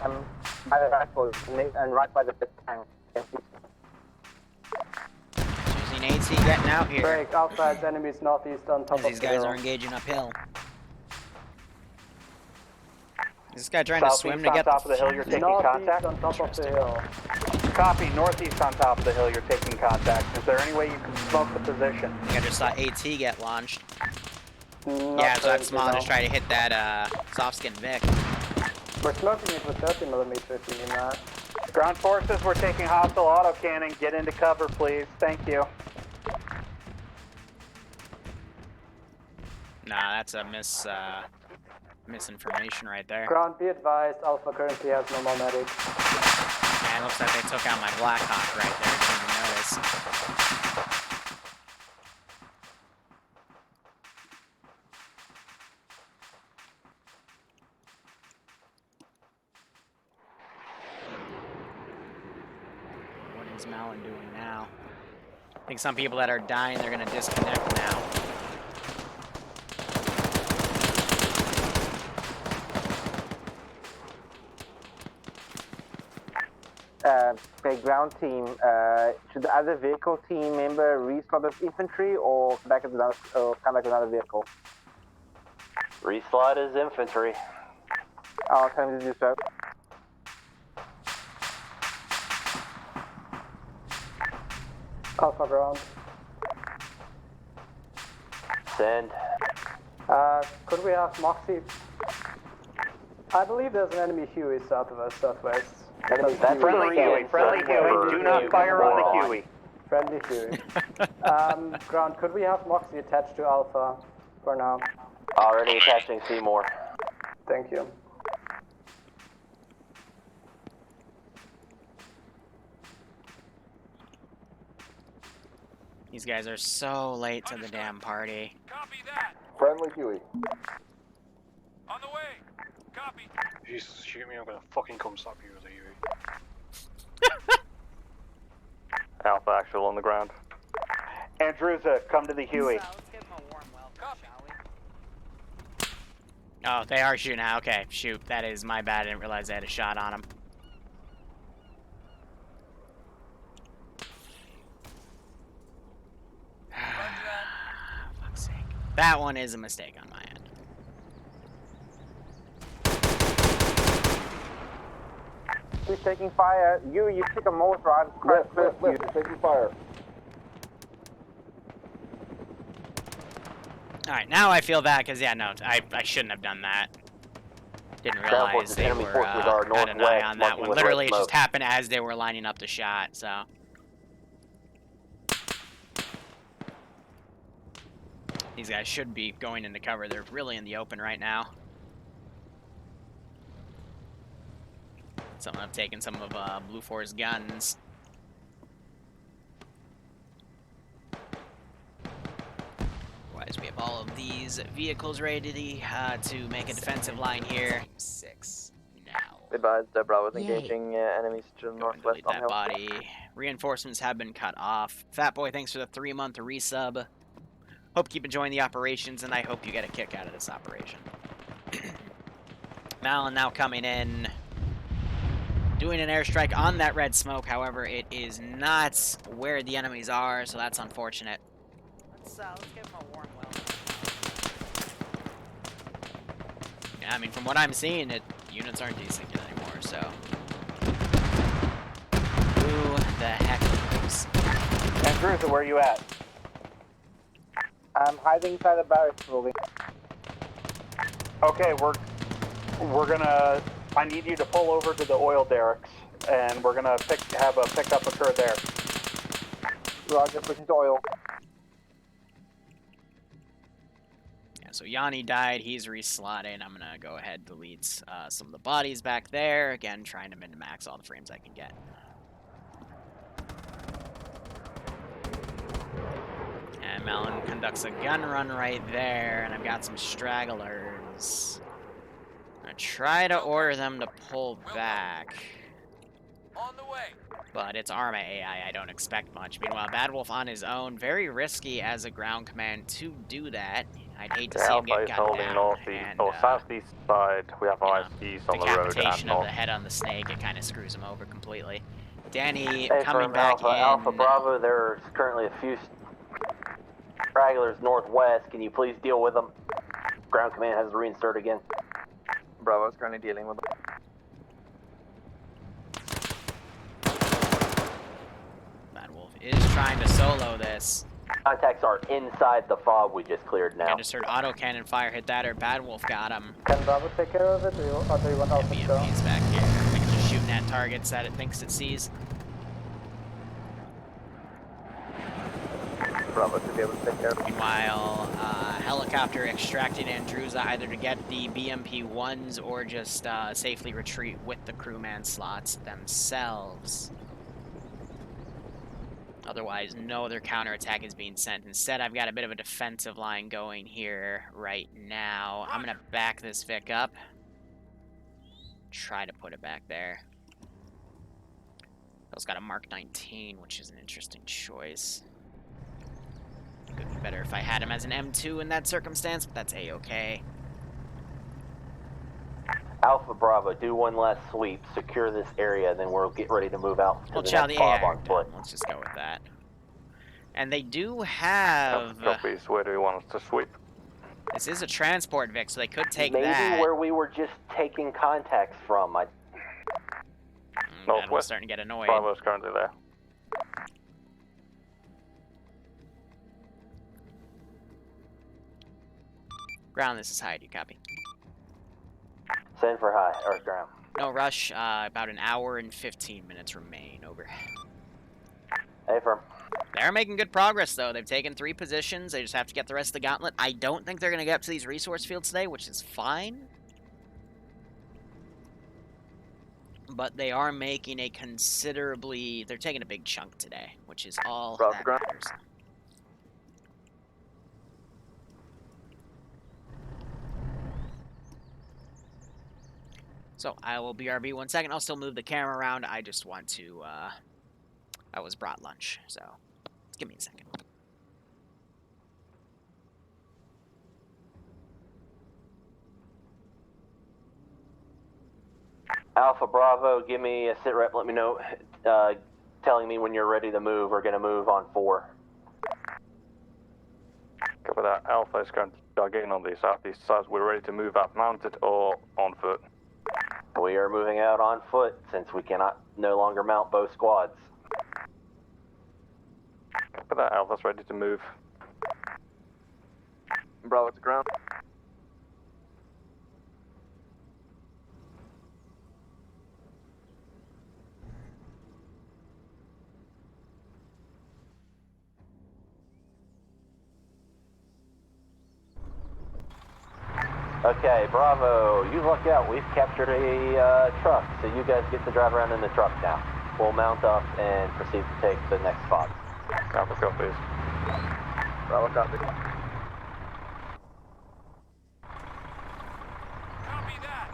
I'm by the rifle and right by the tank. Using AT getting out here. Break, Alpha has enemies northeast on top of the These guys hill. are engaging uphill. Is this guy trying to swim to get on top of the hill, you're taking contact? On top of the hill. Copy, northeast on top of the hill, you're taking contact. Is there any way you can smoke the position? I think I just saw AT get launched. Not Yeah, so that's small. no. Just try to hit that soft skin Vic. We're smoking it with 30mm if you mean that. Ground forces, we're taking hostile autocannon. Get into cover, please. Thank you. Nah, that's a misinformation right there. Ground, be advised, Alpha currently has no more medics. Man, looks like they took out my Blackhawk right there. Didn't even notice. What is Malin doing now? I think some people that are dying, they're gonna disconnect now. Okay, ground team, should the other vehicle team member reslot as infantry or come back with another vehicle? Reslot is infantry. I'll tell him to do so. Alpha ground. Send. Could we have Moxie? I believe there's an enemy Huey south of us, southwest. That's friendly Huey. Friendly Huey. Do not fire on the Huey. Friendly Huey. Ground, could we have Moxie attached to Alpha for now? Already attaching Seymour. Thank you. These guys are so late to the damn party. Copy that. Friendly Huey. On the way. Copy. If you shoot me, I'm gonna fucking come stop you with a Huey. Alpha actual on the ground. Andrewsa, come to the Huey. Let's give him a warm welcome, shall we? Oh, they are shooting now. Okay, shoot. That is my bad. I didn't realize I had a shot on him. Fuck's sake. That one is a mistake on my end. He's taking fire. You pick a motor. I'm quite close to you. Taking fire. Alright, now I feel bad, because, yeah, no, I shouldn't have done that. Didn't realize they were, had an eye on that one. Literally, it just happened as they were lining up the shot, so. These guys should be going into cover. They're really in the open right now. Someone have taken some of Blue 4's guns. Otherwise, we have all of these vehicles ready to make a defensive line here. 6 now. Advised, Bravo's engaging enemies to the northwest on That hill. body. Reinforcements have been cut off. Fat Boy, thanks for the 3-month resub. Hope you keep enjoying the operations, and I hope you get a kick out of this operation. Malin now coming in, doing an airstrike on that red smoke. However, it is not where the enemies are, so that's unfortunate. Let's give him a warm well. Yeah, I mean, from what I'm seeing, units aren't desynced anymore, so. Who the heck knows? Andrews, where are you at? I'm hiding inside the barracks building. Okay, we're gonna. I need you to pull over to the oil derricks, and we're gonna have a pickup occur there. Roger, pushing to oil. Yeah, so Yanni died. He's reslotted. I'm gonna go ahead and delete some of the bodies back there. Again, trying to min-max all the frames I can get. And Malin conducts a gun run right there, and I've got some stragglers. I'm gonna try to order them to pull back. On the way. But it's Arma AI, I don't expect much. Meanwhile, Bad Wolf on his own, very risky as a ground command to do that. I'd hate to see him get gunned down. Northeast or southeast side. We have eyes east on the road and Decapitation of north. the head on the snake, it kind of screws him over completely. Danny Hey, coming from back in. Alpha Bravo, there's currently a few stragglers northwest. Can you please deal with them? Ground command has to reinsert again. Bravo's currently dealing with them. Bad Wolf is trying to solo this. Contacts are inside the fob we just cleared now. I just heard autocannon fire hit that, or Bad Wolf got him. Can Bravo take care of it, or do you want Alpha to go? BMP's back here. I think it's just shooting at targets that it thinks it sees. Bravo to be able to take care of it. Meanwhile, helicopter extracted Andruza either to get the BMP-1s or just safely retreat with the crewman slots themselves. Otherwise, no other counterattack is being sent. Instead, I've got a bit of a defensive line going here right now. I'm going to back this Vic up. Try to put it back there. It's got a Mark 19, which is an interesting choice. Could be better if I had him as an M2 in that circumstance, but that's A-okay. Alpha Bravo, do one last sweep, secure this area, then we'll get ready to move out to Well, the chow next the fob AI on foot. let's just go with that. And they do have... Copies, where do you want us to sweep? This is a transport, Vic, so they could take Maybe that. where we were just taking contacts from. Northwest. Starting to get annoyed. Bravo's currently there. Ground, this is high. Do you copy? Send for high, or ground. No rush. About an hour and 15 minutes remain. Over. Hey, firm. They're making good progress, though. They've taken 3 positions. They just have to get the rest of the gauntlet. I don't think they're going to get up to these resource fields today, which is fine. But they are making a considerably... They're taking a big chunk today, which is all that matters. So, I will BRB 1 second. I'll still move the camera around. I just want to, I was brought lunch, so give me a second. Alpha Bravo, give me a sit rep. Let me know, telling me when you're ready to move. We're going to move on 4. Copy that. Alpha is currently dug in on the southeast side. We're ready to move out mounted or on foot. We are moving out on foot since we cannot no longer mount both squads. Copy that. Alpha's ready to move. Bravo to ground. Okay, Bravo, you look out. We've captured a truck, so you guys get to drive around in the truck now. We'll mount up and proceed to take the next spot. Alpha copies. Bravo copy. Copy that.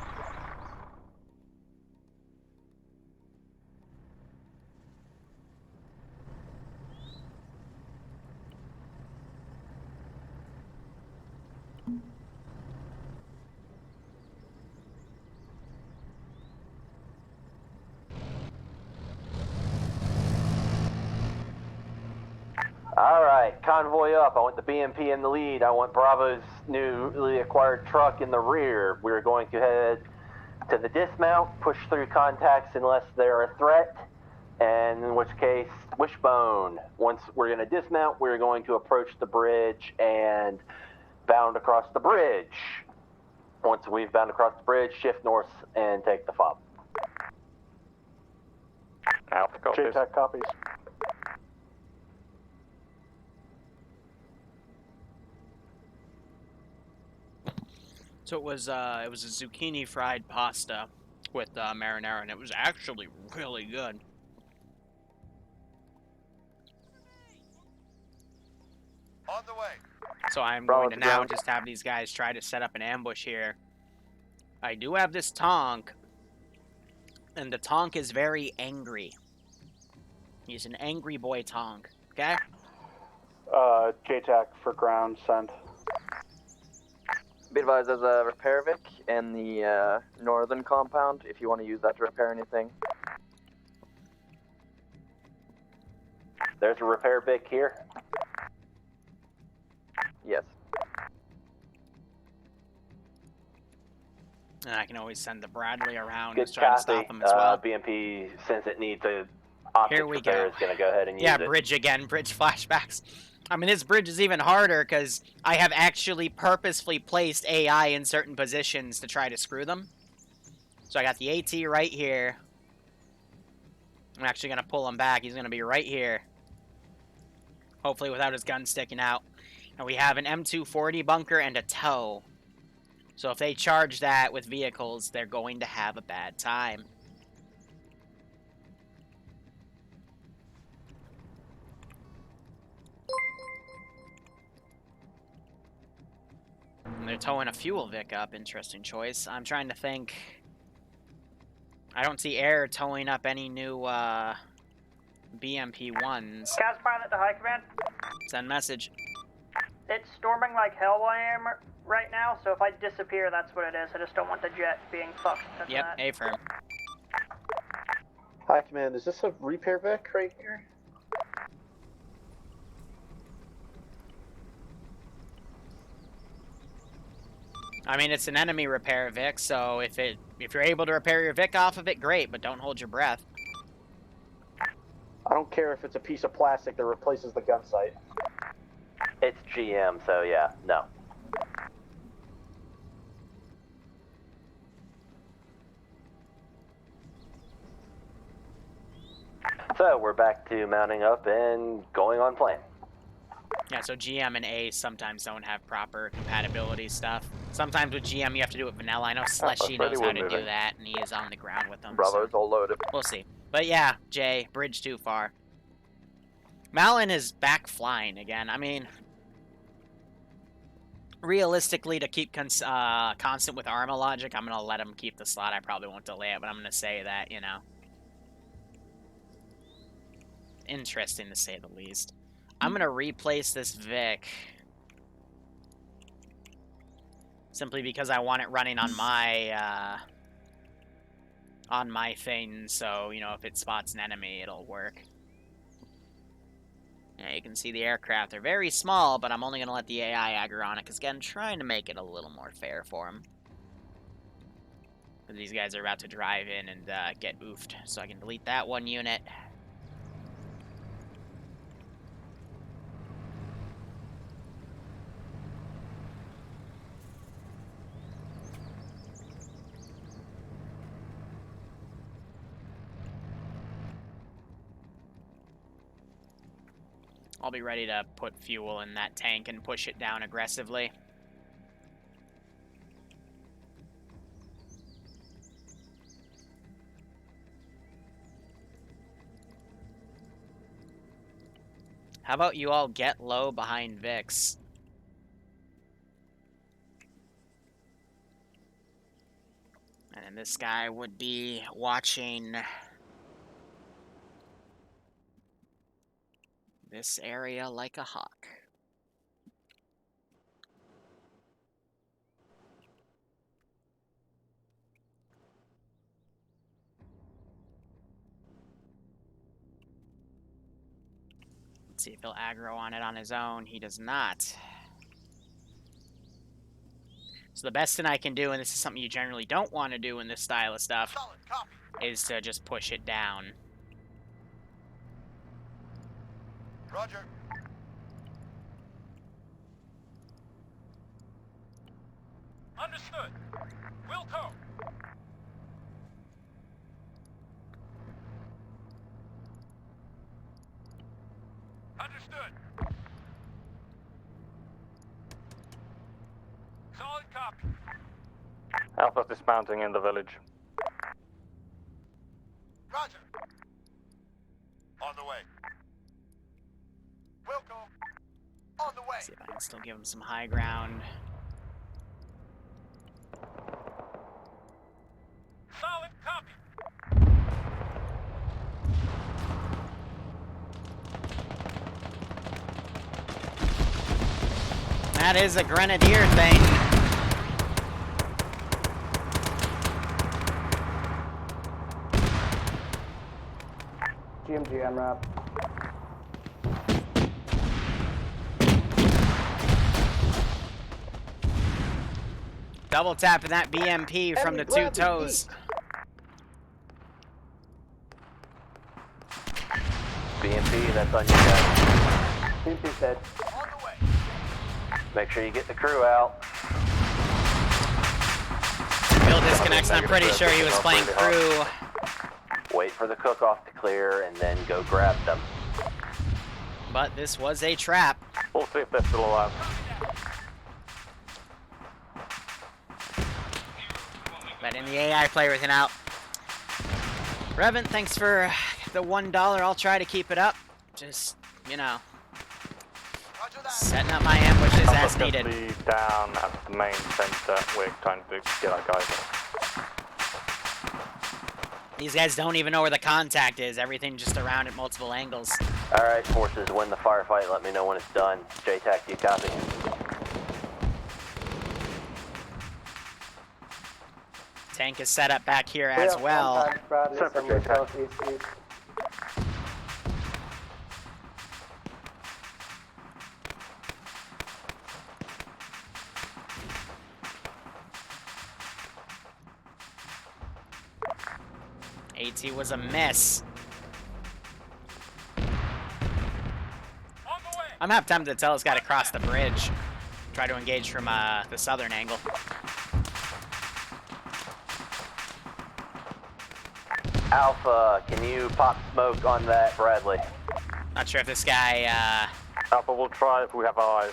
Alright, convoy up. I want the BMP in the lead. I want Bravo's newly acquired truck in the rear. We're going to head to the dismount, push through contacts unless they're a threat, and in which case, wishbone. Once we're going to dismount, we're going to approach the bridge and bound across the bridge. Once we've bound across the bridge, shift north and take the fob. Alpha copies. JTAC copies. So it was a zucchini fried pasta with marinara, and it was actually really good. On the way. So I'm Bravo going to to now ground. just have these guys try to set up an ambush here. I do have this Tonk, and the Tonk is very angry. He's an angry boy Tonk, okay? JTAC for ground, send. Be advised, there's a repair Vic in the northern compound if you want to use that to repair anything. There's a repair Vic here. Yes. And I can always send the Bradley around Good and try to copy. stop him as well. BMP, since it needs a optic Here we repair, go. is going to go ahead and Yeah, use it. bridge again, bridge flashbacks. I mean, this bridge is even harder because I have actually purposefully placed AI in certain positions to try to screw them. So I got the AT right here. I'm actually going to pull him back. He's going to be right here. Hopefully without his gun sticking out. And we have an M240 bunker and a tow. So if they charge that with vehicles, they're going to have a bad time. And they're towing a fuel Vic up. Interesting choice. I'm trying to think. I don't see Air towing up any new BMP-1s. Cast pilot to high command. Send message. It's storming like hell where I am right now, so if I disappear, that's what it is. I just don't want the jet being fucked. That's Yep, that. A-firm. Hi, Command. Is this a repair Vic right here? I mean, it's an enemy repair Vic, so if you're able to repair your Vic off of it, great, but don't hold your breath. I don't care if it's a piece of plastic that replaces the gun sight. It's GM, so yeah, no. So we're back to mounting up and going on plan. Yeah, so GM and A sometimes don't have proper compatibility stuff. Sometimes with GM you have to do it vanilla. I know Slushy knows how to do that, and he is on the ground with them. Bravo's so all loaded. we'll see. But yeah, Jay, bridge too far. Malin is back flying again. I mean, realistically, to keep constant with Arma logic, I'm going to let him keep the slot. I probably won't delay it, but I'm going to say that, you know. Interesting to say the least. I'm going to replace this Vic. Simply because I want it running on my on my thing, so, you know, if it spots an enemy, it'll work. Yeah, you can see the aircraft. They're very small, but I'm only going to let the AI aggro on it, because, again, trying to make it a little more fair for them. Because these guys are about to drive in and get oofed, so I can delete that one unit. I'll be ready to put fuel in that tank and push it down aggressively. How about you all get low behind Vix? And then this guy would be watching this area like a hawk. Let's see if he'll aggro on it on his own. He does not. So the best thing I can do, and this is something you generally don't want to do in this style of stuff, is to just push it down. Roger. Understood. Wilco. Understood. Solid copy. Alpha's dismounting in the village. Roger. On the way. Wilco. On the way. See if I can still give him some high ground. Solid copy. That is a grenadier thing. GMG MRAP. Double tapping that BMP from the two toes. BMP, that's on you guys. BMP's dead. On the way. Make sure you get the crew out. Bill disconnects, and I'm pretty sure he was playing crew. Wait for the cook-off to clear, and then go grab them. But this was a trap. We'll see if they're still alive. Letting the AI play everything out. Revan, thanks for the $1. I'll try to keep it up. Just, you know, setting up my ambushes as needed. Be down at the main center. We're trying to get our guys. These guys don't even know where the contact is. Everything just around at multiple angles. Alright, forces, win the firefight. Let me know when it's done. JTAC, do you copy? Tank is set up back here as well. Separate southeast, east. AT was a miss. I'm half tempted to tell this guy to cross the bridge. Try to engage from the southern angle. Alpha, can you pop smoke on that Bradley? Not sure if this guy, Alpha will try if we have eyes.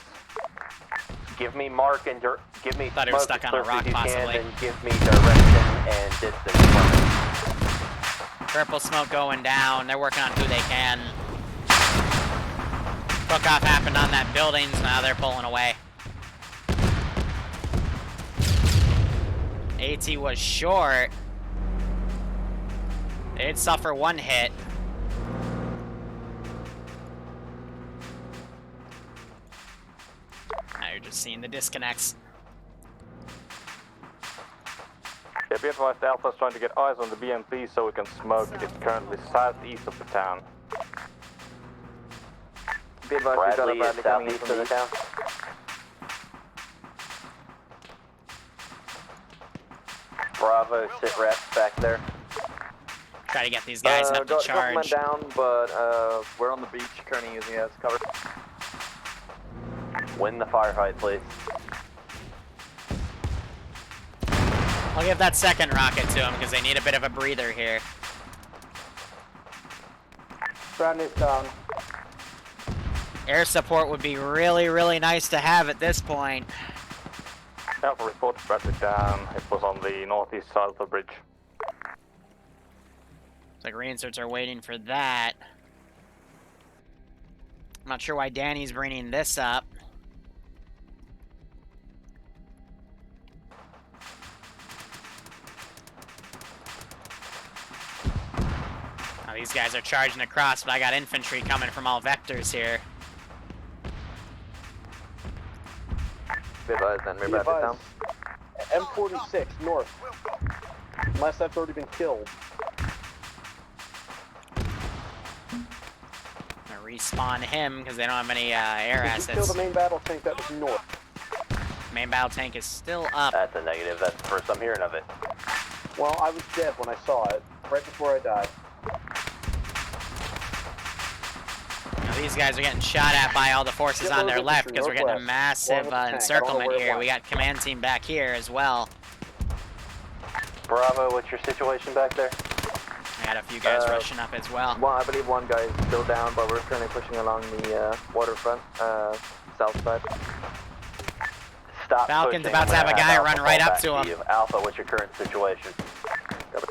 Give me mark and give me thought he was stuck on a rock, possibly. And give me direction and distance. Purple smoke going down. They're working on who they can. Cook-off happened on that building, so now they're pulling away. AT was short. They did suffer one hit. Now you're just seeing the disconnects. Yeah, be advised, Alpha's trying to get eyes on the BMP so we can smoke. It's currently southeast of the town. Be advised, we've got a Bradley coming in southeast from of the east. town. Bravo, sit reps back there. Try to get these guys up to Got charge. men down, but we're on the beach, currently using it as cover. Win the firefight, please. I'll give that second rocket to them because they need a bit of a breather here. Bradley's down. Air support would be really, really nice to have at this point. Alpha report Bradley down. It was on the northeast side of the bridge. Looks like reinserts are waiting for that. I'm not sure why Danny's bringing this up. Now these guys are charging across, but I got infantry coming from all vectors here. Be advised, then we're Be Bradley down. advised. M46 north. Unless that's already been killed. I'm gonna respawn him because they don't have any air Did you kill assets. the main battle tank that was north? Main battle tank is still up. That's a negative. That's the first I'm hearing of it. Well, I was dead when I saw it, right before I died. Now these guys are getting shot at by all the forces on their left because we're getting a massive encirclement here. We got command team back here as well. Bravo, what's your situation back there? I got a few guys rushing up as well. I believe one guy is still down, but we're currently pushing along the waterfront, south side. Stop Falcon's pushing. about to have a guy Alpha run fall right up back to him. you. Alpha, what's your current situation?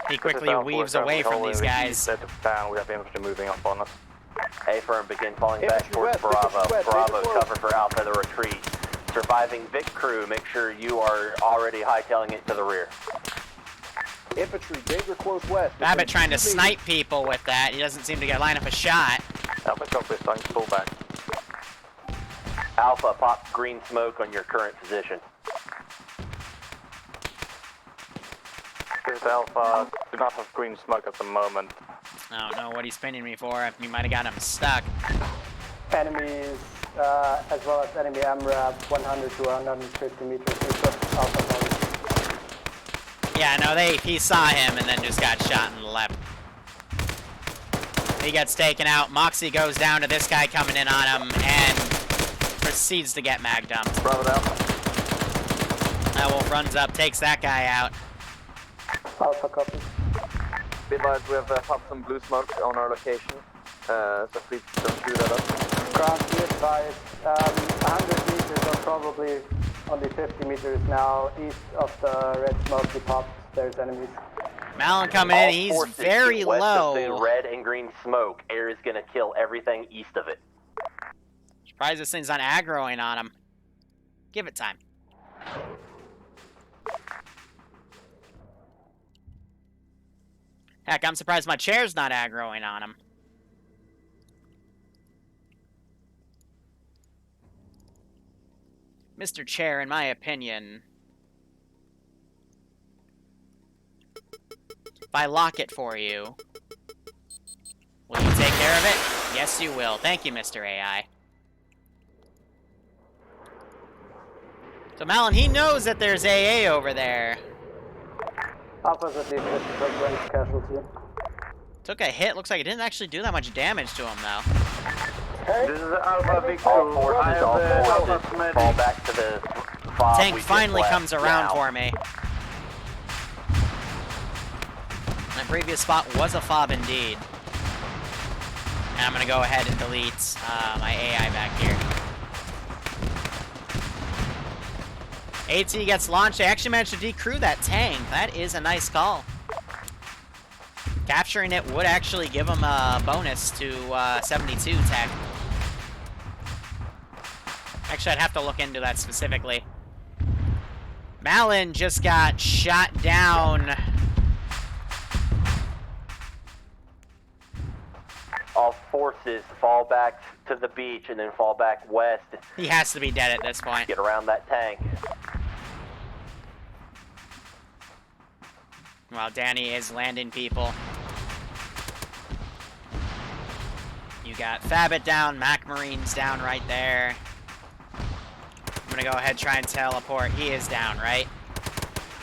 He quickly weaves away from these guys. Town. We have infantry moving up on us. A-firm, begin falling back Infantry towards west, Bravo. infantry west, Bravo, infantry cover for Alpha, the retreat. Surviving Vic crew, make sure you are already hightailing it to the rear. Infantry, danger close west. Babbitt trying to snipe people with that. He doesn't seem to get line up a shot. Alpha copy, starting to pull back. Alpha, pop green smoke on your current position. This is Alpha. Do not have green smoke at the moment. I don't know what he's pinning me for. He might have got him stuck. Enemies, as well as enemy MRAP, 100 to 150 meters east of Alpha North. Yeah, no, he saw him and then just got shot in the left. He gets taken out. Moxie goes down to this guy coming in on him and proceeds to get mag dumped. Bravo down. Wolf runs up, takes that guy out. Alpha copy. Be advised, we have popped some blue smoke on our location, so please don't screw that up. Ground be advised, 100 meters or probably only 50 meters now east of the red smoke we popped. There's enemies. Malin coming in, he's Forces very west low. Of the red and green smoke, air is going to kill everything east of it. Surprised this thing's not aggroing on him. Give it time. Heck, I'm surprised my chair's not aggroing on him. Mr. Chair, in my opinion, if I lock it for you, will you take care of it? Yes, you will. Thank you, Mr. AI. So, Malin, he knows that there's AA over there. Alpha's at least 50% casualty. Took a hit. Looks like it didn't actually do that much damage to him, though. This is Alpha Vic 2. All forces, I have all Alpha's forces, medic. fall back to the fob Tank we just finally left comes around now. for me. My previous spot was a fob indeed. And I'm going to go ahead and delete my AI back here. AT gets launched. I actually managed to decrew that tank. That is a nice call. Capturing it would actually give him a bonus to 72 tech. Actually, I'd have to look into that specifically. Malin just got shot down. All forces fall back to the beach and then fall back west. He has to be dead at this point. Get around that tank. while Danny is landing people. You got Fabit down, Mac Marine's down right there. I'm gonna go ahead and try and teleport. He is down, right?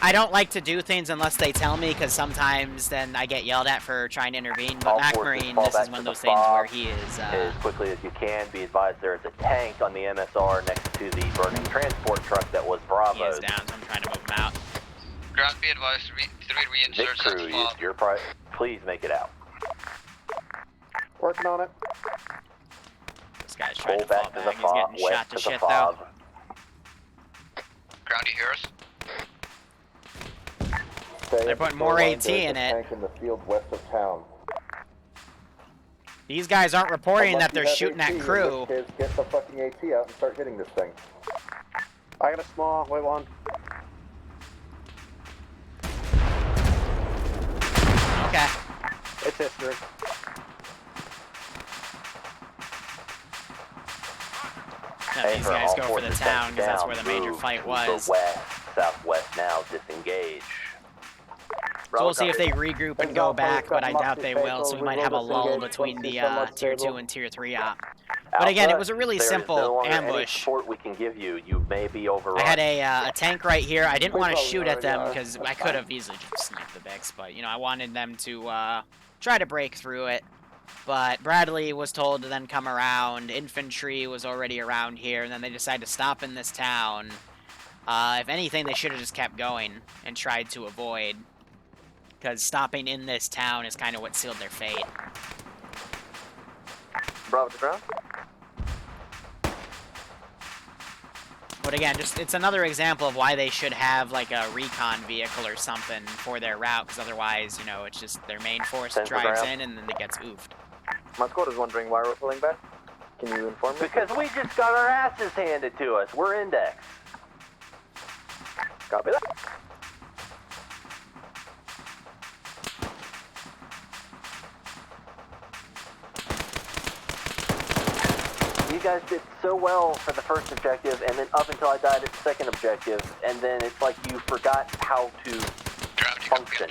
I don't like to do things unless they tell me, because sometimes then I get yelled at for trying to intervene. But All Mac forces Marine, fall this back is one to of the those things where fob he is... as quickly as you can. Be advised there is a tank on the MSR next to the burning transport truck that was Bravo's. He is down, so I'm trying to move him out. Ground, be advised, 3 reinserts Vic at crew, the fob. please make it out. Working on it. This guy's trying Pull to fall back to back. the He's fob, getting shot west to to the shit, though. fob. Ground, you hear us? They're putting more AT in it. Tank in the field west of town. These guys aren't reporting Unless that they're you have shooting AT, at in crew. which case, get the fucking AT out and start hitting this thing. I got a small, wait one. Okay. It's history. No, these guys go for the town because that's where the major fight was. West, southwest now, disengage. So we'll see if they regroup and go back, but I doubt they will, so we might have a lull between the Tier 2 and Tier 3 op. But again, it was a really simple ambush. Support we can give you. You may be overrun. I had a tank right here. I didn't want to shoot at them because I could have easily just sniped the Bix, but, you know, I wanted them to try to break through it. But Bradley was told to then come around. Infantry was already around here, and then they decided to stop in this town. If anything, they should have just kept going and tried to avoid, because stopping in this town is kind of what sealed their fate. Bravo to ground. But again, just it's another example of why they should have like a recon vehicle or something for their route, because otherwise, you know, it's just their main force drives in and then it gets oofed. My squad is wondering why we're pulling back. Can you inform me? Because we just got our asses handed to us. We're indexed. Copy that. You guys did so well for the first objective, and then up until I died at the second objective, and then it's like you forgot how to function.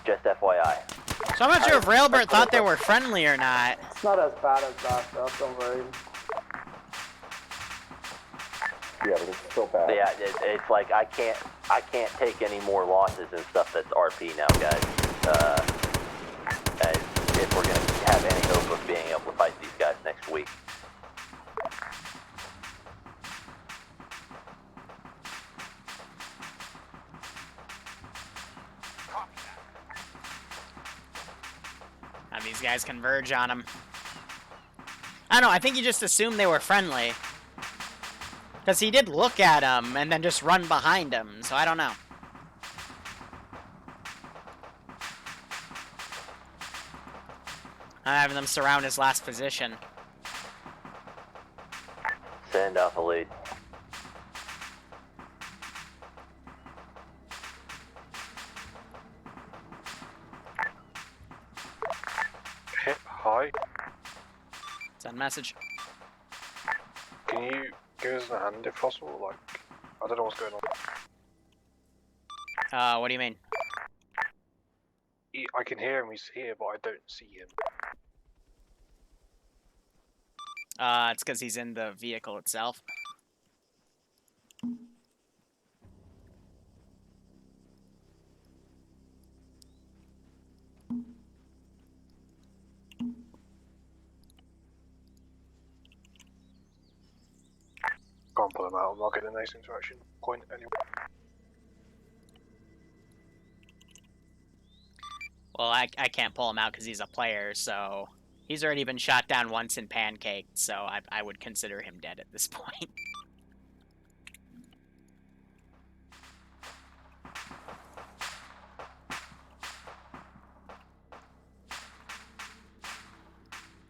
Just FYI. So I'm not sure if Railbird thought they were friendly or not. It's not as bad as that, though, don't worry. Yeah, but it's still bad. Yeah, it's like I can't take any more losses and stuff that's RP now, guys. If we're gonna have any hope of being able to fight these guys next week. Now these guys converge on him. I don't know, I think you just assumed they were friendly. Because he did look at him and then just run behind him, so I don't know. I'm having them surround his last position. Send out the lead. Hi. Send message. Can you give us a hand if possible? Like, I don't know what's going on. What do you mean? I can hear him, he's here, but I don't see him. It's because he's in the vehicle itself. Can't pull him out, I'm not getting a nice interaction point anyway. Well, I can't pull him out because he's a player, so... He's already been shot down once and pancaked, so I would consider him dead at this point.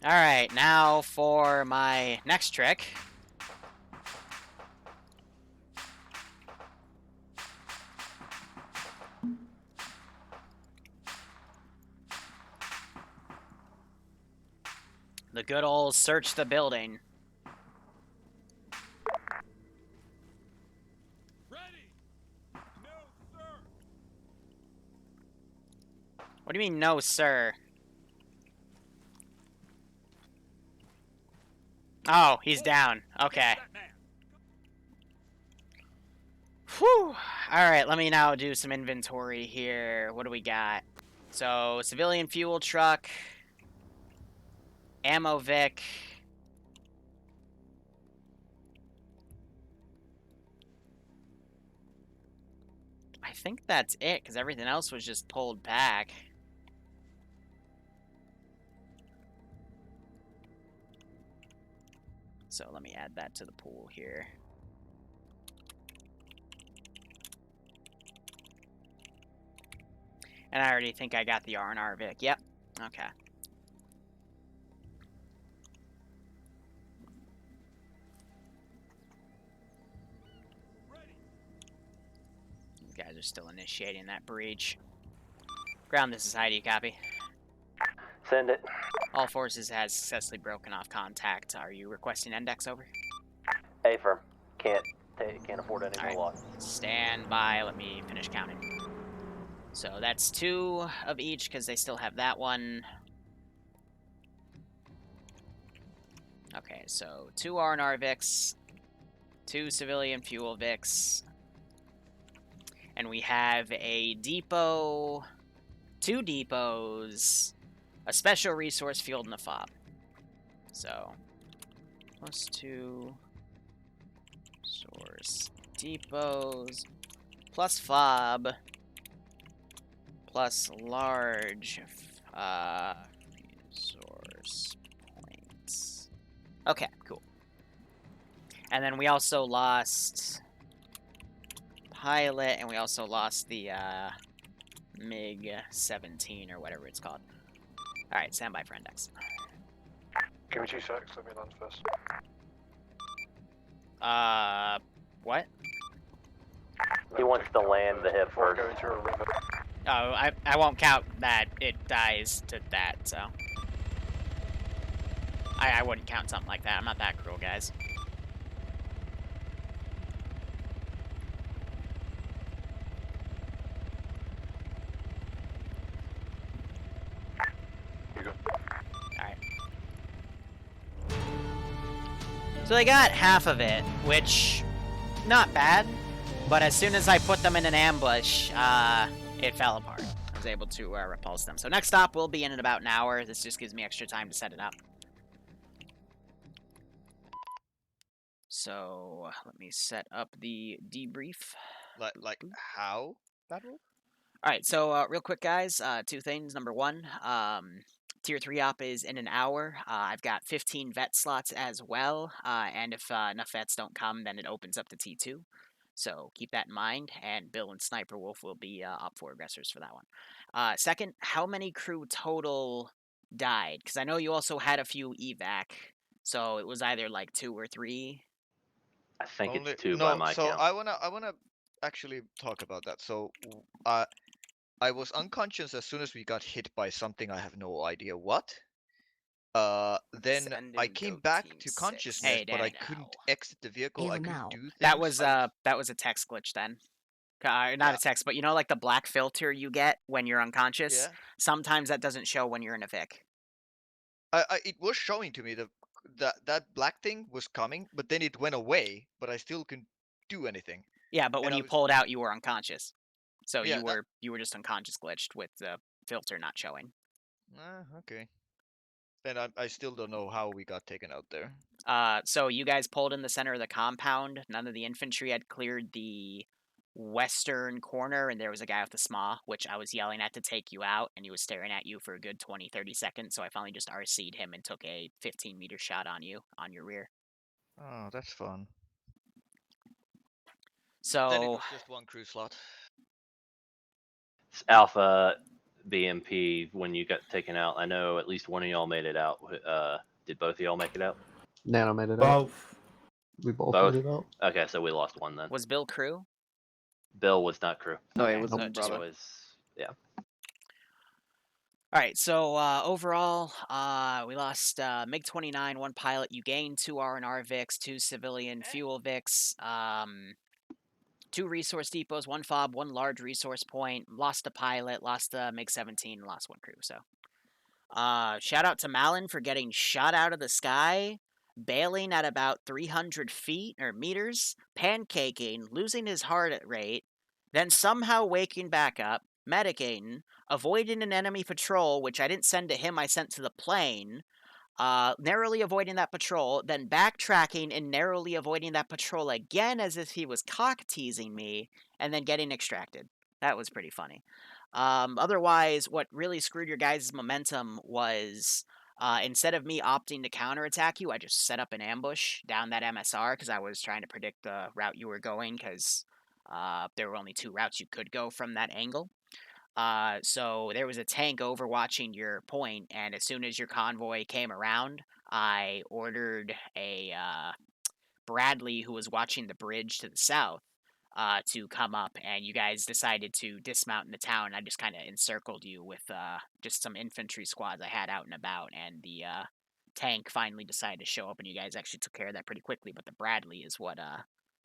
Alright, now for my next trick. The good old search the building. What do you mean, no, sir? Oh, he's down. Okay. Whew. Alright, let me now do some inventory here. What do we got? So, civilian fuel truck. Ammo Vic. I think that's it, because everything else was just pulled back. So let me add that to the pool here. And I already think I got the R&R Vic. Yep. Okay. These guys are still initiating that breach. Ground, this is Heidi. Copy. Send it. All forces has successfully broken off contact. Are you requesting index over? Affirm. Can't afford any more loss. Stand by. Let me finish counting. So that's 2 of each because they still have that one. Okay, so 2 R&R Vics, 2 civilian fuel Vics, and we have a depot, 2 depots, a special resource field, and a fob. So, +2 source depots, plus fob, plus large resource points. Okay, cool. And then we also lost pilot, and we also lost the MiG-17 or whatever it's called. All right, stand by for index. Give me 2 seconds, let me land first. What? He wants to land the hip first. Go into a river. Oh, I won't count that it dies to that, so. I wouldn't count something like that. I'm not that cruel, guys. Alright. So they got half of it, which, not bad. But as soon as I put them in an ambush, it fell apart. I was able to repulse them. So next stop will be in about an hour. This just gives me extra time to set it up. So let me set up the debrief. Like how? Battle? All right, so real quick, guys, 2 things. Number 1, Tier 3 op is in an hour. I've got 15 vet slots as well, and if enough vets don't come, then it opens up to T2. So keep that in mind, and Bill and Sniper Wolf will be up for aggressors for that one. Second, how many crew total died? Because I know you also had a few evac, so it was either like 2 or 3. I think Only, it's 2 no, by my so count. I wanna actually talk about that. So I was unconscious as soon as we got hit by something. I have no idea what. Then I came back to consciousness, Hey, but I Danny. couldn't exit the vehicle. I couldn't do things. That was a text glitch then. Not a text, but you know, like the black filter you get when you're unconscious. Yeah. Sometimes that doesn't show when you're in a Vic. It was showing to me that black thing was coming, but then it went away. But I still couldn't do anything. Yeah, but when you pulled out, you were unconscious. So Yeah, you were just unconscious glitched with the filter not showing. Okay. Then I still don't know how we got taken out there. So you guys pulled in the center of the compound. None of the infantry had cleared the western corner, and there was a guy with a SMA, which I was yelling at to take you out, and he was staring at you for a good 20-30 seconds, so I finally just RC'd him and took a 15-meter shot on you, on your rear. Oh, that's fun. So then it was just 1 crew slot. Alpha BMP, when you got taken out, I know at least one of y'all made it out. Did both of y'all make it out? Nano made it out. Both. We both Both? made it out. Okay, so we lost one then. was Bill crew? Bill was not crew. No, Okay, it was so not just brother. Yeah. All right, so overall, we lost MiG-29, 1 pilot. You gained 2 R&R Vics, 2 civilian fuel Vics, 2 resource depots, 1 FOB, 1 large resource point, lost a pilot, lost the MiG-17, lost 1 crew, so. Shout out to Malin for getting shot out of the sky, bailing at about 300 feet, or meters, pancaking, losing his heart rate, then somehow waking back up, medicating, avoiding an enemy patrol, which I didn't send to him, I sent to the plane, narrowly avoiding that patrol, then backtracking and narrowly avoiding that patrol again as if he was cock-teasing me, and then getting extracted. That was pretty funny. Otherwise, what really screwed your guys' momentum was, instead of me opting to counterattack you, I just set up an ambush down that MSR because I was trying to predict the route you were going because there were only 2 routes you could go from that angle. So there was a tank overwatching your point, and as soon as your convoy came around, I ordered a Bradley, who was watching the bridge to the south, to come up, and you guys decided to dismount in the town. I just kind of encircled you with just some infantry squads I had out and about, and the tank finally decided to show up, and you guys actually took care of that pretty quickly, but the Bradley is what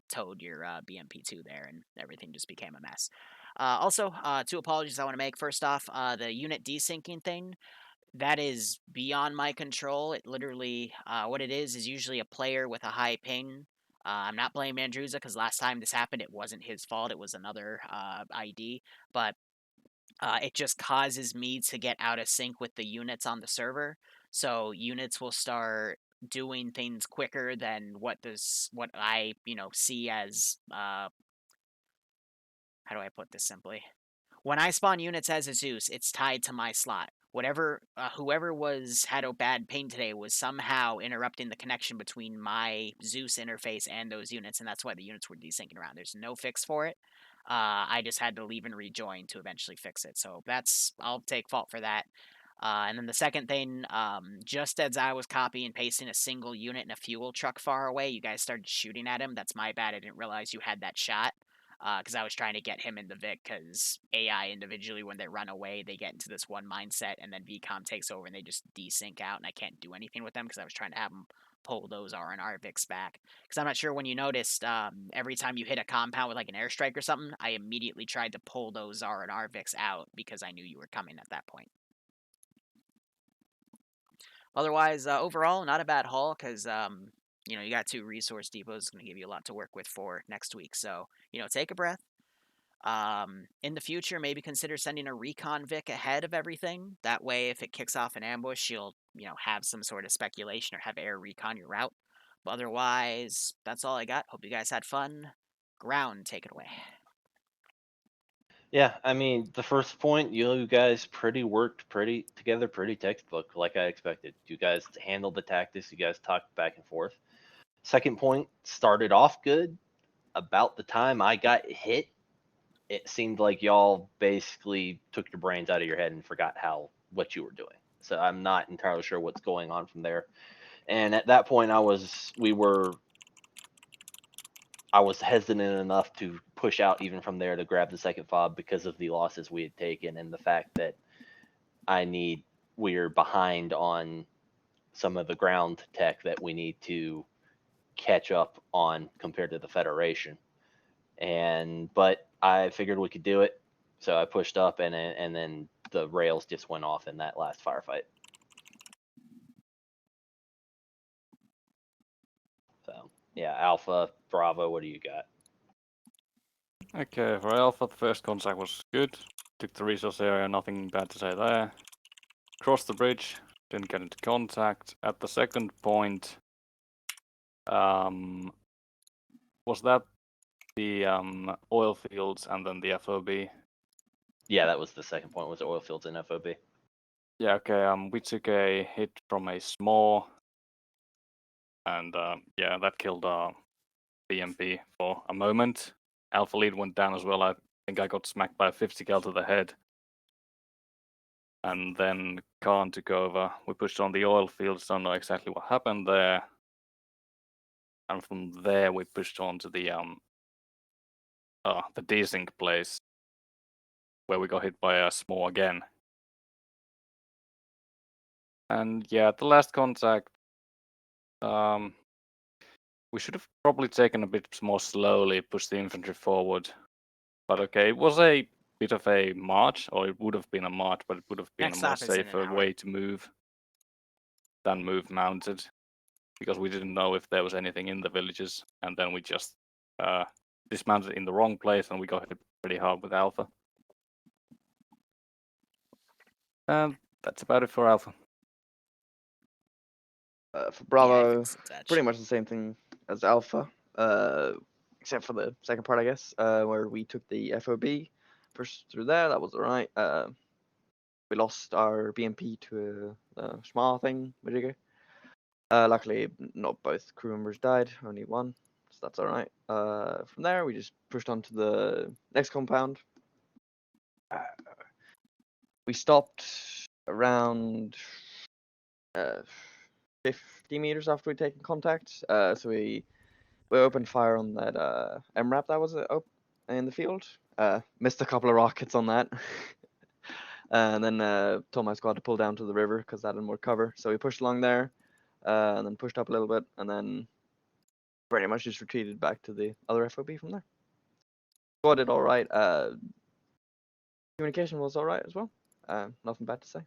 towed your BMP2 there, and everything just became a mess. Also, 2 apologies I want to make. First off, the unit desyncing thing, that is beyond my control. It literally, what it is usually a player with a high ping. I'm not blaming Andruza because last time this happened, it wasn't his fault. It was another ID, but it just causes me to get out of sync with the units on the server. So units will start doing things quicker than what I see as how do I put this simply? When I spawn units as a Zeus, it's tied to my slot. Whatever, whoever had a bad ping today was somehow interrupting the connection between my Zeus interface and those units, and that's why the units were desyncing around. There's no fix for it. I just had to leave and rejoin to eventually fix it. So I'll take fault for that. And then the second thing, just as I was copying and pasting a single unit in a fuel truck far away, you guys started shooting at him. That's my bad. I didn't realize you had that shot. Because I was trying to get him into Vic, because AI individually, when they run away, they get into this one mindset, and then VCOM takes over, and they just desync out, and I can't do anything with them, because I was trying to have them pull those R&R Vics back. Because I'm not sure when you noticed, every time you hit a compound with like an airstrike or something, I immediately tried to pull those R&R Vics out, because I knew you were coming at that point. Otherwise, overall, not a bad haul, because you got 2 resource depots. It's going to give you a lot to work with for next week. So, take a breath. In the future, maybe consider sending a recon Vic ahead of everything. That way, if it kicks off an ambush, you'll, have some sort of speculation or have air recon your route. But otherwise, that's all I got. Hope you guys had fun. Ground, take it away. Yeah, I mean, the first point, you guys worked pretty textbook, like I expected. You guys handled the tactics, you guys talked back and forth. Second point, started off good. About the time I got hit, it seemed like y'all basically took your brains out of your head and forgot what you were doing. So I'm not entirely sure what's going on from there. And at that point, I was hesitant enough to push out even from there to grab the second fob because of the losses we had taken and the fact that we're behind on some of the ground tech that we need to catch up on compared to the Federation. But I figured we could do it, so I pushed up, and then the rails just went off in that last firefight. So yeah, Alpha, Bravo, what do you got? Okay, for Alpha, the first contact was good. Took the resource area, nothing bad to say there. Crossed the bridge, didn't get into contact. At the second point, was that the oil fields and then the FOB? Yeah, that was the second point, was oil fields and FOB. Yeah, okay, we took a hit from a SMAW, and yeah, that killed our BMP for a moment. Alpha lead went down as well. I think I got smacked by a 50 cal to the head. And then Khan took over. We pushed on the oil fields, don't know exactly what happened there. And from there we pushed on to the desync place, where we got hit by a SMAW again. And yeah, the last contact, We should have probably taken a bit more slowly, pushed the infantry forward. But okay, it was a bit of a march, or it would have been a march, but it would have been Next a more stop is in an safer hour. way to move than move mounted, because we didn't know if there was anything in the villages, and then we just dismounted in the wrong place, and we got hit pretty hard with Alpha. And that's about it for Alpha. For Bravo, it's attached. pretty much the same thing as Alpha, except for the second part, I guess, where we took the FOB, pushed through there. That was alright. We lost our BMP to a small thing, Majigger. Luckily, not both crew members died, only one, so that's alright. From there, we just pushed on to the next compound. We stopped around 50 meters after we'd taken contact, so we opened fire on that MRAP that was in the field. Missed a couple of rockets on that. And then told my squad to pull down to the river because that had more cover. So we pushed along there, and then pushed up a little bit, and then pretty much just retreated back to the other FOB from there. Squad did all right. Communication was all right as well. Nothing bad to say.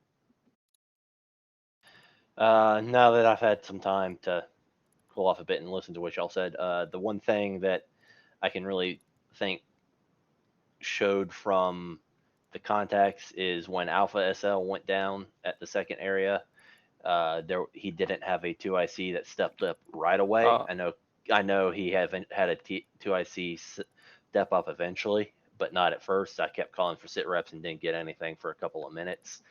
Now that I've had some time to cool off a bit and listen to what y'all said, the one thing that I can really think showed from the contacts is when Alpha SL went down at the second area, he didn't have a 2IC that stepped up right away. I know he had a 2IC step up eventually, but not at first. I kept calling for sit reps and didn't get anything for a couple of minutes.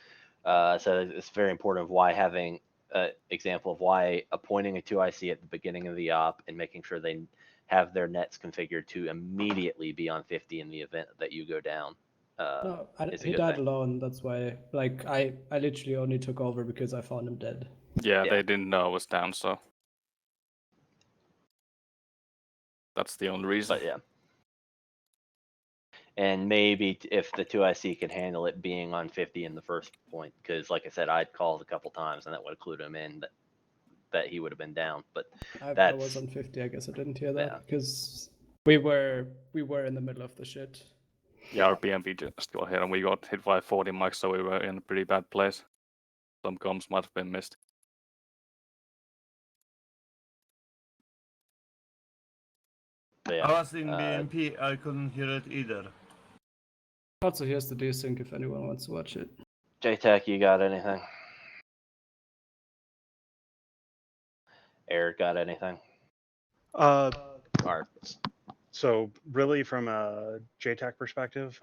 So it's very important of why having an example of why appointing a 2IC at the beginning of the op and making sure they have their nets configured to immediately be on 50 in the event that you go down. No, is a he good died thing. alone. That's why, like, I literally only took over because I found him dead. Yeah, they didn't know I was down, so that's the only reason. But yeah. And maybe if the 2IC can handle it being on 50 in the first point, because like I said, I'd called a couple times and that would have clued him in that he would have been down. But I was on 50. I guess I didn't hear that because we were in the middle of the shit. Yeah, our BMP just got hit, and we got hit by 40 mics, so we were in a pretty bad place. Some comms might have been missed. Yeah, I was in BMP, I couldn't hear it either. Also, here's the desync if anyone wants to watch it. JTech, you got anything? Eric got anything? So really, from a JTAC perspective,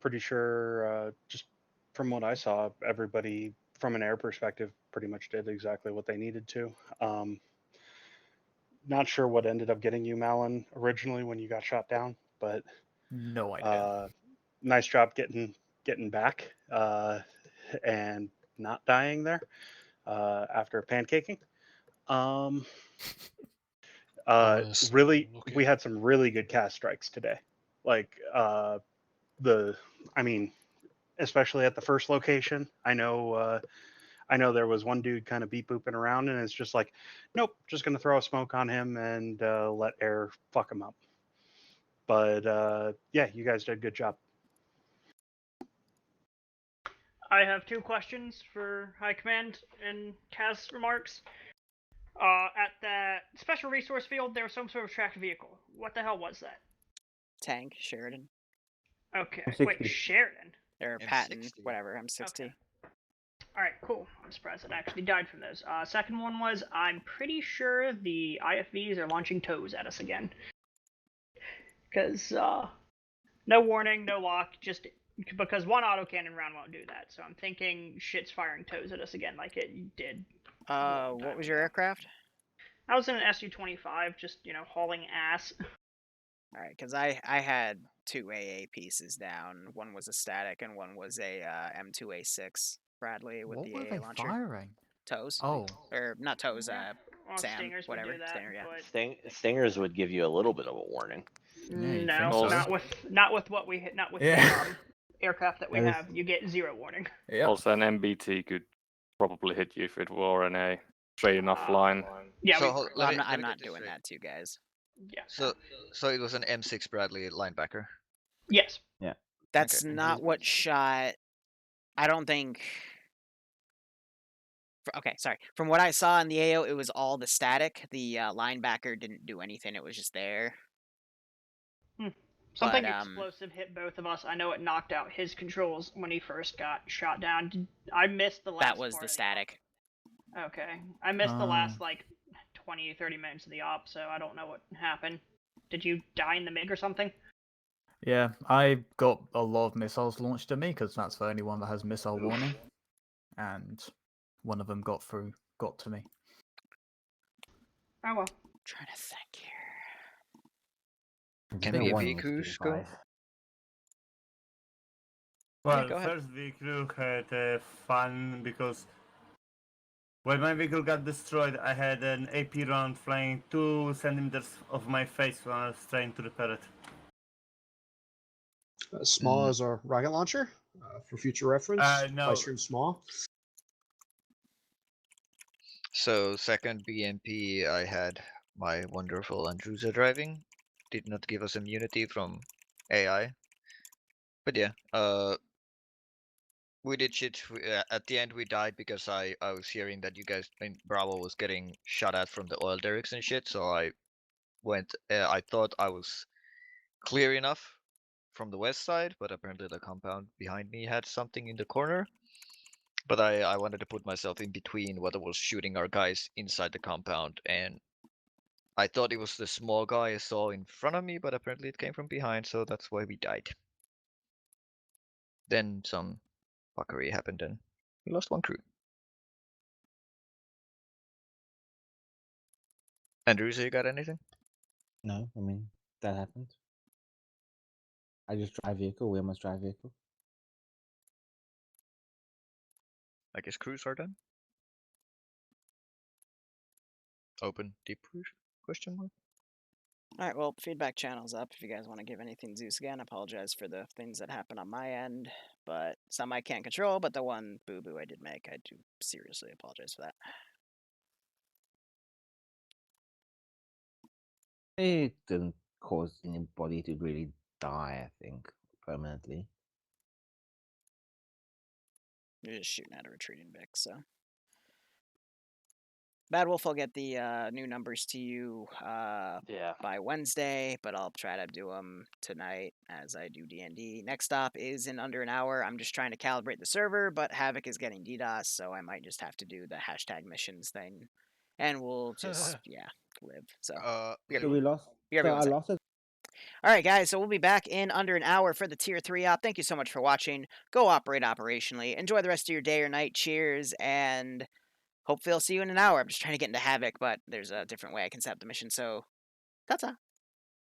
pretty sure just from what I saw, everybody from an air perspective pretty much did exactly what they needed to. Not sure what ended up getting you, Malin, originally when you got shot down, but no idea. Nice job getting back and not dying there after pancaking. Really, we had some really good cast strikes today. Like especially at the first location. I know there was one dude kind of beep booping around, and it's just like, nope, just gonna throw a smoke on him and let air fuck him up. But yeah, you guys did a good job. I have two questions for High Command and Kaz's remarks. At that special resource field, there was some sort of tracked vehicle. What the hell was that? Tank, Sheridan. Okay. M60. Wait, Sheridan? Or Patton, whatever, M60. Alright, cool. I'm surprised it actually died from those. Second one was, I'm pretty sure the IFVs are launching toes at us again. Because, no warning, no lock, just because one autocannon round won't do that. So I'm thinking shit's firing toes at us again like it did. What was your aircraft? I was in an Su-25, just, hauling ass. Alright, because I had two AA pieces down. One was a static and one was a M2A6 Bradley with What the were AA they launcher. firing? Toes. Oh. Or not toes, Well, Sam, Stingers whatever. would do that, Stinger, yeah. but... Stingers would give you a little bit of a warning. No, not with what we hit, not with the aircraft that we have. You get zero warning. Also, an MBT could probably hit you if it were an A. straight enough line. Yeah, So we, hold- Well, let me I'm get not this doing straight. that to you guys. Yeah. So it was an M6 Bradley linebacker. Yes. Yeah. That's Okay. not what shot. I don't think. Okay, sorry. From what I saw in the AO, it was all the static. The linebacker didn't do anything. It was just there. Something But, explosive hit both of us. I know it knocked out his controls when he first got shot down. I missed the last that was part the of static. Okay. I missed the last, like, 20, 30 minutes of the op, so I don't know what happened. Did you die in the MiG or something? Yeah, I got a lot of missiles launched at me because that's the only one that has missile warning, and one of them got to me. Oh well. I'm trying to think here. Can BMP crews go? Well, go ahead. first vehicle had fun because when my vehicle got destroyed, I had an AP round flying 2 centimeters of my face when I was trying to repair it. Small as a rocket launcher for future reference. No. Ice cream small. So second BMP, I had my wonderful Andrusa driving. Did not give us immunity from AI. But yeah, we did shit. At the end, we died because I was hearing that you guys, Bravo was getting shot at from the oil derricks and shit. So I went. I thought I was clear enough from the west side, but apparently the compound behind me had something in the corner. But I wanted to put myself in between what was shooting our guys inside the compound, and I thought it was the small guy I saw in front of me, but apparently it came from behind, so that's why we died. Then some fuckery happened and we lost one crew. Andrew, so you got anything? No, I mean, that happened. I just drive vehicle, we must drive vehicle. I guess crews are done. Open deep cruise? Question mark. All right, well, feedback channel's up. If you guys want to give anything Zeus again, I apologize for the things that happened on my end. But some I can't control, but the one boo-boo I did make, I do seriously apologize for that. It didn't cause anybody to really die, I think, permanently. You're just shooting at a retreating Vic, so. Bad Wolf, I'll get the new numbers to you by Wednesday, but I'll try to do them tonight as I do D&D. Next stop is in under an hour. I'm just trying to calibrate the server, but Havoc is getting DDoS, so I might just have to do the hashtag missions thing, and we'll just, yeah, live. So, So we lost. So I lost it. All right, guys, so we'll be back in under an hour for the Tier 3 op. Thank you so much for watching. Go operate operationally. Enjoy the rest of your day or night. Cheers, and hopefully I'll see you in an hour. I'm just trying to get into Havoc, but there's a different way I can set up the mission, so ta-ta.